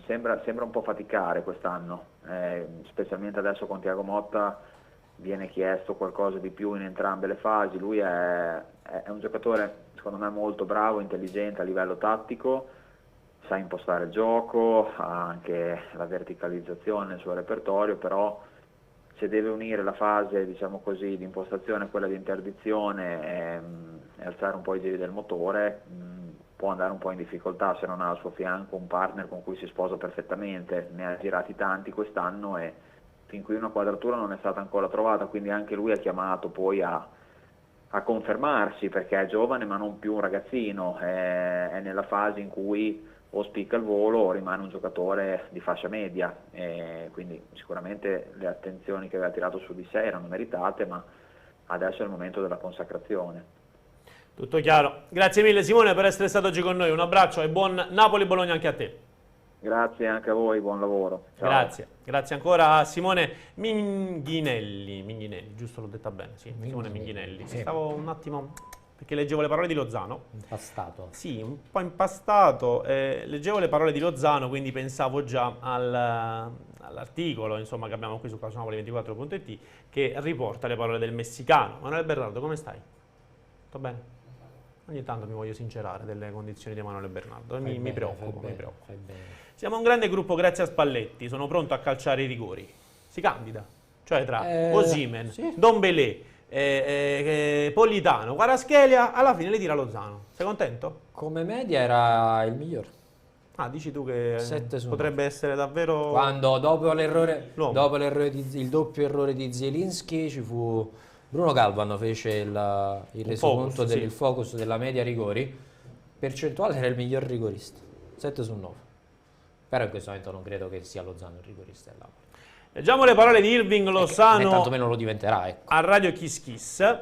sembra un po' faticare quest'anno, specialmente adesso con Thiago Motta viene chiesto qualcosa di più in entrambe le fasi. Lui è un giocatore secondo me molto bravo, intelligente a livello tattico, sa impostare il gioco, ha anche la verticalizzazione nel suo repertorio, però se deve unire la fase, diciamo così, di impostazione a quella di interdizione e alzare un po' i giri del motore, può andare un po' in difficoltà se non ha al suo fianco un partner con cui si sposa perfettamente. Ne ha girati tanti quest'anno e fin qui una quadratura non è stata ancora trovata, quindi anche lui è chiamato poi a confermarsi, perché è giovane ma non più un ragazzino, è nella fase in cui o spicca il volo o rimane un giocatore di fascia media, quindi sicuramente le attenzioni che aveva tirato su di sé erano meritate, ma adesso è il momento della consacrazione. Tutto chiaro. Grazie mille Simone per essere stato oggi con noi, un abbraccio e buon Napoli-Bologna anche a te. Grazie anche a voi, buon lavoro. Ciao. Grazie ancora a Simone Minghinelli, giusto l'ho detta bene, sì, Simone Minghinelli. Sì. Stavo un attimo, perché leggevo le parole di Lozano. Impastato. Sì, un po' impastato, leggevo le parole di Lozano, quindi pensavo già all'articolo, insomma, che abbiamo qui su calcionapoli24.it, che riporta le parole del messicano. Manuel Bernardo, come stai? Tutto bene? Ogni tanto mi voglio sincerare delle condizioni di Emanuele Bernardo, mi preoccupo. Siamo un grande gruppo grazie a Spalletti, sono pronto a calciare i rigori. Si candida, cioè tra Osimhen, sì. Dombelé, Politano, Kvaratskhelia, alla fine le tira Lozano. Sei contento? Come media era il miglior. Ah, dici tu che 7 su potrebbe 9. essere davvero... Quando dopo il doppio errore di Zielinski ci fu... Bruno Galvano fece il resoconto del focus della media rigori, percentuale era il miglior rigorista, 7 su 9. Però in questo momento non credo che sia Lozano il rigorista dell'Napoli. Leggiamo le parole di Irving Lozano, tantomeno lo diventerà, ecco. a Radio Kiss Kiss.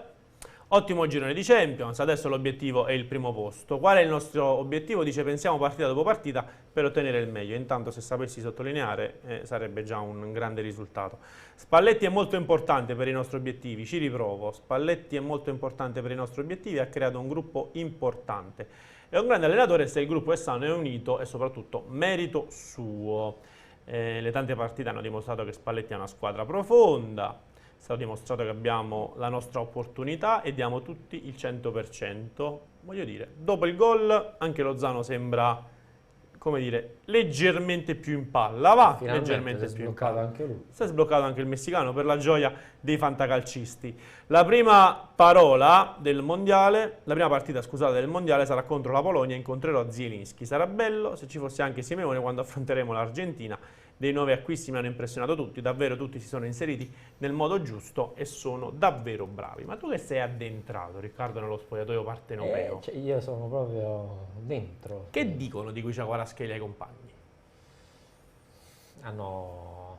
Ottimo girone di Champions, adesso l'obiettivo è il primo posto. Qual è il nostro obiettivo? Dice pensiamo partita dopo partita per ottenere il meglio. Intanto se sapessi sottolineare sarebbe già un grande risultato. Spalletti è molto importante per i nostri obiettivi, ci riprovo. Spalletti è molto importante per i nostri obiettivi, ha creato un gruppo importante. È un grande allenatore se il gruppo è sano e unito e soprattutto merito suo. Le tante partite hanno dimostrato che Spalletti ha una squadra profonda. È stato dimostrato che abbiamo la nostra opportunità e diamo tutti il 100%. Voglio dire, dopo il gol anche Lozano sembra, come dire, leggermente più in palla. Va, leggermente più in palla. Anche lui. Si è sbloccato anche il messicano per la gioia dei fantacalcisti. La prima parola del mondiale, la prima partita, scusate, del mondiale sarà contro la Polonia, incontrerò Zielinski. Sarà bello se ci fosse anche Simeone quando affronteremo l'Argentina. Dei 9 acquisti mi hanno impressionato tutti, davvero tutti si sono inseriti nel modo giusto e sono davvero bravi. Ma tu che sei addentrato, Riccardo, nello spogliatoio partenopeo? Io sono proprio dentro. Che dicono di Guicia Kvaratskhelia ai compagni? Hanno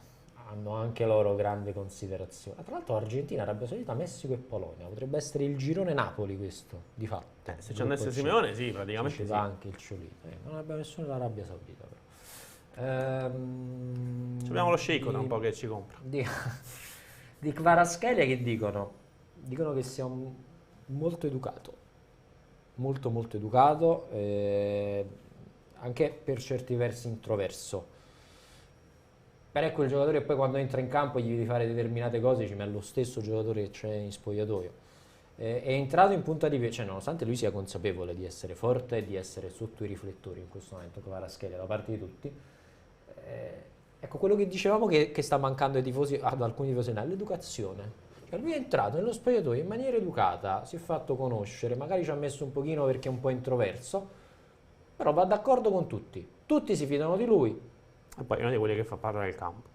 anche loro grande considerazione. Tra l'altro Argentina, Arabia Saudita, Messico e Polonia. Potrebbe essere il girone Napoli questo, di fatto. Se ci andasse Simeone, sì, praticamente sì. Anche il Ciolito. Non abbiamo nessuno dell'Arabia Saudita però. Abbiamo lo Sheikh da un po' che ci compra. Di Kvaratskhelia che dicono? Dicono che sia molto educato, molto educato, anche per certi versi introverso. Però è quel giocatore che poi quando entra in campo gli devi fare determinate cose, ci mette lo stesso giocatore che c'è in spogliatoio. È entrato in punta di piede, cioè nonostante lui sia consapevole di essere forte e di essere sotto i riflettori in questo momento, Kvaratskhelia da parte di tutti. Ecco quello che dicevamo che sta mancando ai tifosi, ad alcuni tifosi, è l'educazione. Cioè, lui è entrato nello spogliatoio in maniera educata, si è fatto conoscere, magari ci ha messo un pochino perché è un po' introverso, però va d'accordo con tutti. Tutti si fidano di lui. E poi è uno di quelli che fa parlare il campo.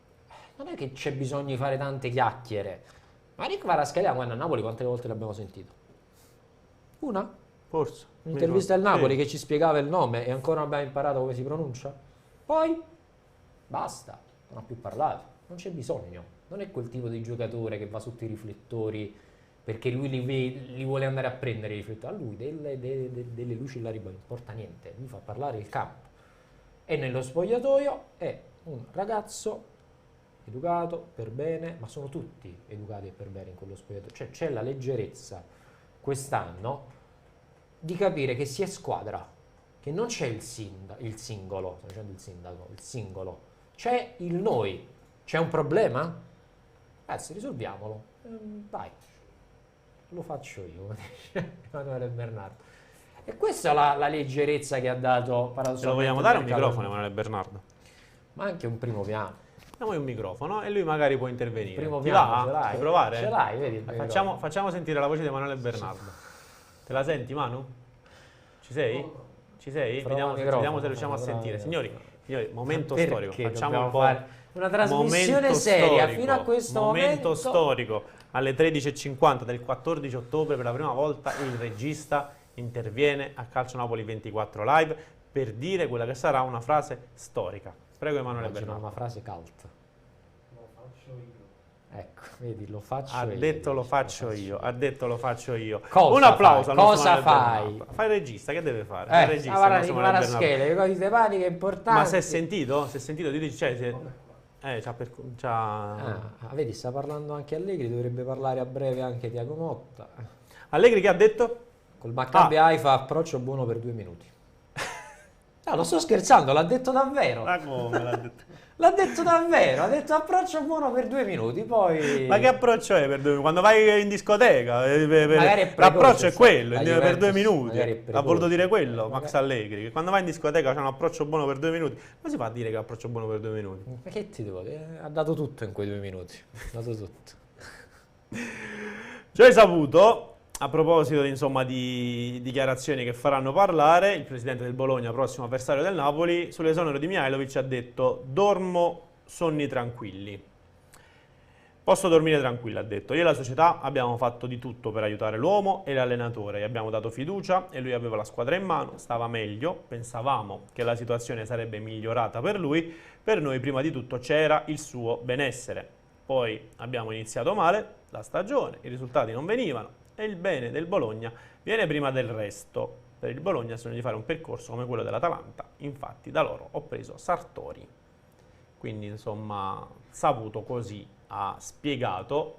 Non è che c'è bisogno di fare tante chiacchiere. Ma Rick Kvaratskhelia quando a Napoli quante volte l'abbiamo sentito? Una? Forse. Un'intervista al Napoli Sì. che ci spiegava il nome e ancora non abbiamo imparato come si pronuncia? Poi basta, non ha più parlato, non c'è bisogno. Non è quel tipo di giocatore che va sotto i riflettori perché lui li vuole andare a prendere i riflettori. A lui delle luci là non importa niente, lui fa parlare il campo. E nello spogliatoio è un ragazzo educato, per bene, ma sono tutti educati e per bene in quello spogliatoio. Cioè c'è la leggerezza quest'anno di capire che si è squadra, che non c'è il singolo, sto dicendo il sindaco, il singolo, c'è il noi. C'è un problema? Ragazzi, risolviamolo. Vai, lo faccio io, come dice Emanuele Bernardo. E questa è la leggerezza che ha dato paradossalmente. Ce lo vogliamo dare un microfono, Emanuele Bernardo? Ma anche un primo piano. Diamogli un microfono e lui magari può intervenire. Primo Ti piano, va? ce l'hai? Vuoi provare? Ce l'hai, vedi il microfono. Facciamo sentire la voce di Emanuele Bernardo. Te la senti, Manu? Ci sei? Ci sei? Prova Vediamo se il riusciamo a microfono, sentire. prova. Signori, momento Perché storico. Facciamo dobbiamo un po' fare una trasmissione momento seria storico, fino a questo momento storico. Alle 13:50 del 14 ottobre per la prima volta il regista interviene a Calcio Napoli 24 Live per dire quella che sarà una frase storica. Prego Emanuele Immagino Bernardo. una frase cult. Lo faccio io. Ecco, vedi, lo faccio Ha io. detto lo faccio io, ha detto lo faccio io. Cosa Un applauso fai? al nostro Cosa Emanuele fai? Bernardo. Fai il regista, che deve fare? Fai il regista, guarda, il nostro Emanuele Bernardo. Kvaratskhelia, le cose paniche importanti. Ma si è sentito? Si è sentito? Dici, Vedi, sta parlando anche Allegri, dovrebbe parlare a breve anche Thiago Motta. Allegri che ha detto? Col Maccabi Haifa approccio buono per 2 minuti. No, lo sto scherzando, l'ha detto davvero. Ma come l'ha detto? L'ha detto davvero, ha detto approccio buono per 2 minuti, poi... Ma che approccio è per 2 minuti? Quando vai in discoteca, Magari è l'approccio è quello, la per 2 Juventus minuti. magari è Ha voluto dire quello, magari- Max Allegri, che quando vai in discoteca c'è un approccio buono per 2 minuti. Come si fa a dire che approccio buono per 2 minuti? Ma che ti devo dire? Ha dato tutto in quei 2 minuti, ha dato tutto. Ci hai saputo, a proposito insomma di dichiarazioni che faranno parlare, il presidente del Bologna, prossimo avversario del Napoli, sull'esonero di Mihajlovic ha detto: dormo sonni tranquilli. Posso dormire tranquillo, ha detto. Io e la società abbiamo fatto di tutto per aiutare l'uomo e l'allenatore, gli abbiamo dato fiducia e lui aveva la squadra in mano, stava meglio, pensavamo che la situazione sarebbe migliorata per lui, per noi prima di tutto c'era il suo benessere. Poi abbiamo iniziato male la stagione, i risultati non venivano e il bene del Bologna viene prima del resto. Per il Bologna bisogna di fare un percorso come quello dell'Atalanta, infatti da loro ho preso Sartori. Quindi insomma, saputo così ha spiegato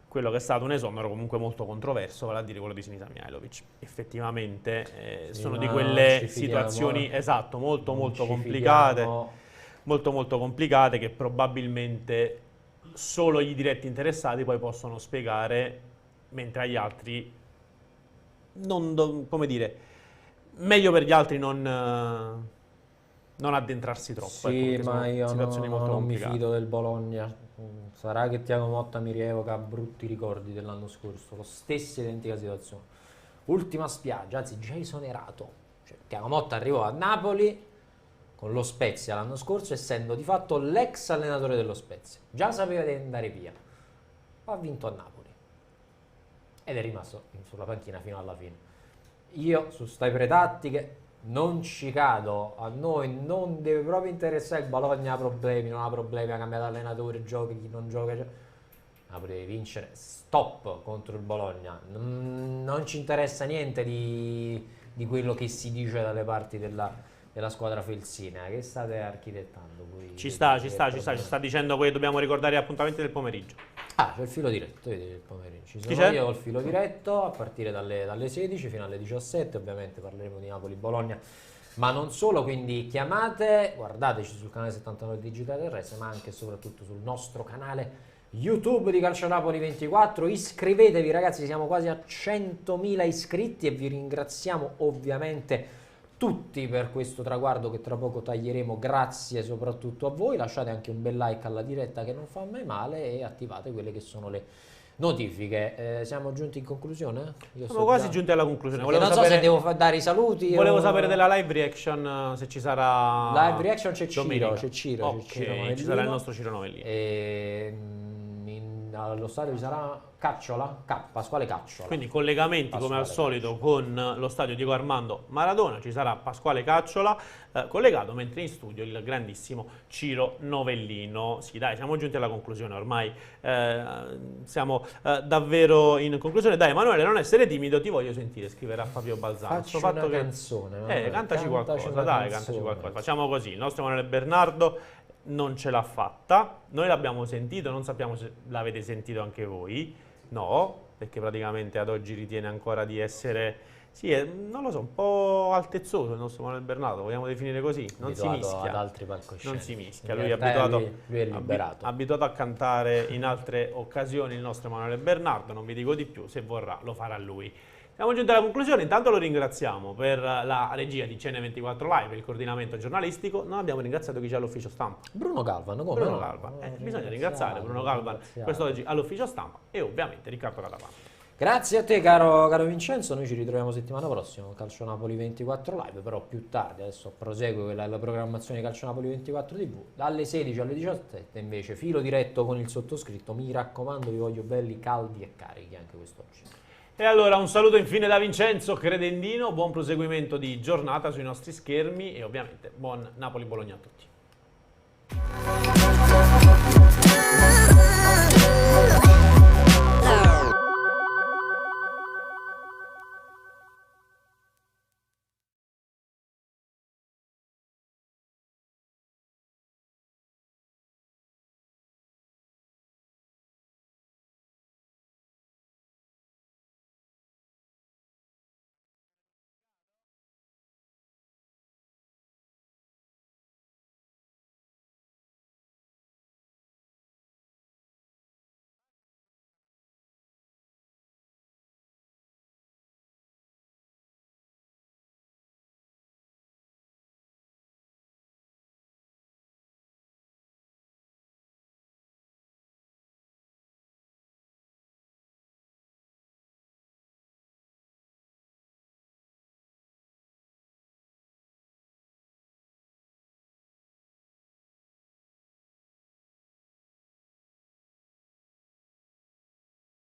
quello che è stato un esonero comunque molto controverso, vale a dire quello di Sinisa Mihajlovic. Effettivamente Sì, sono ma di quelle ci fidiamo, situazioni, esatto, molto non molto ci complicate, fidiamo. molto complicate, che probabilmente solo i diretti interessati poi possono spiegare, mentre agli altri come dire, meglio per gli altri non addentrarsi troppo. Sì, ecco, ma io situazioni molto non mi complicate. fido del Bologna. Sarà che Thiago Motta mi rievoca brutti ricordi dell'anno scorso, la stessa identica situazione. Ultima spiaggia, anzi già esonerato. Cioè, Thiago Motta arrivò a Napoli con lo Spezia l'anno scorso, essendo di fatto l'ex allenatore dello Spezia. Già sapeva di andare via. Ha vinto a Napoli. Ed è rimasto sulla panchina fino alla fine. Io su stai pretattiche non ci cado, a noi non deve proprio interessare il Bologna, ha problemi, non ha problemi, ha cambiato allenatore, gioca chi non gioca. Napoli deve vincere, stop contro il Bologna. Non ci interessa niente di quello che si dice dalle parti della squadra felsina che state architettando voi. Ci sta dicendo che dobbiamo ricordare gli appuntamenti del pomeriggio. Ah, c'è il filo diretto, vedi il pomeriggio. Ci Chi sono c'è? io col filo diretto a partire dalle 16 fino alle 17, ovviamente parleremo di Napoli-Bologna, ma non solo, quindi chiamate, guardateci sul canale 79 Digitale Terrestre, ma anche e soprattutto sul nostro canale YouTube di Calcio Napoli 24. Iscrivetevi ragazzi, siamo quasi a 100.000 iscritti e vi ringraziamo ovviamente tutti per questo traguardo che tra poco taglieremo, grazie soprattutto a voi. Lasciate anche un bel like alla diretta che non fa mai male e attivate quelle che sono le Notifiche, siamo giunti in conclusione? Siamo quasi giunti alla conclusione. Non so se devo dare i saluti. Volevo sapere della live reaction, se ci sarà. Live reaction c'è Ciro. Ok, ci sarà il nostro Ciro Novellino. Allo stadio ci sarà Cacciola? Pasquale Cacciola. Quindi collegamenti come al solito con lo stadio Diego Armando Maradona, ci sarà Pasquale Cacciola collegato, mentre in studio il grandissimo Ciro Novellino. Sì, dai, siamo giunti alla conclusione ormai, siamo davvero in conclusione. Dai Emanuele, non essere timido, ti voglio sentire scrivere a Fabio Balzano. Faccio una canzone. Cantaci qualcosa, dai, cantaci qualcosa. Facciamo così, il nostro Emanuele Bernardo non ce l'ha fatta, noi l'abbiamo sentito, non sappiamo se l'avete sentito anche voi, no, perché praticamente ad oggi ritiene ancora di essere, sì, non lo so, un po' altezzoso il nostro Manuel Bernardo, vogliamo definire così, non si mischia, ad altri palcoscenici. Non si mischia, lui è liberato. Abituato a cantare in altre occasioni il nostro Emanuele Bernardo, non vi dico di più, se vorrà lo farà lui. Siamo giunti alla conclusione, intanto lo ringraziamo per la regia di CN24 Live, il coordinamento giornalistico. Non abbiamo ringraziato chi c'è all'ufficio stampa. Bruno Galvan, come? Bruno Galvan. Bisogna ringraziare Bruno Galvan quest'oggi all'ufficio stampa e ovviamente Riccardo Catalano. Grazie a te caro Vincenzo, noi ci ritroviamo settimana prossima con Calcio Napoli 24 Live, però più tardi, adesso prosegue la programmazione di Calcio Napoli 24 TV, dalle 16 alle 17 invece filo diretto con il sottoscritto, mi raccomando vi voglio belli, caldi e carichi anche quest'oggi. E allora un saluto infine da Vincenzo Credendino, buon proseguimento di giornata sui nostri schermi e ovviamente buon Napoli-Bologna a tutti.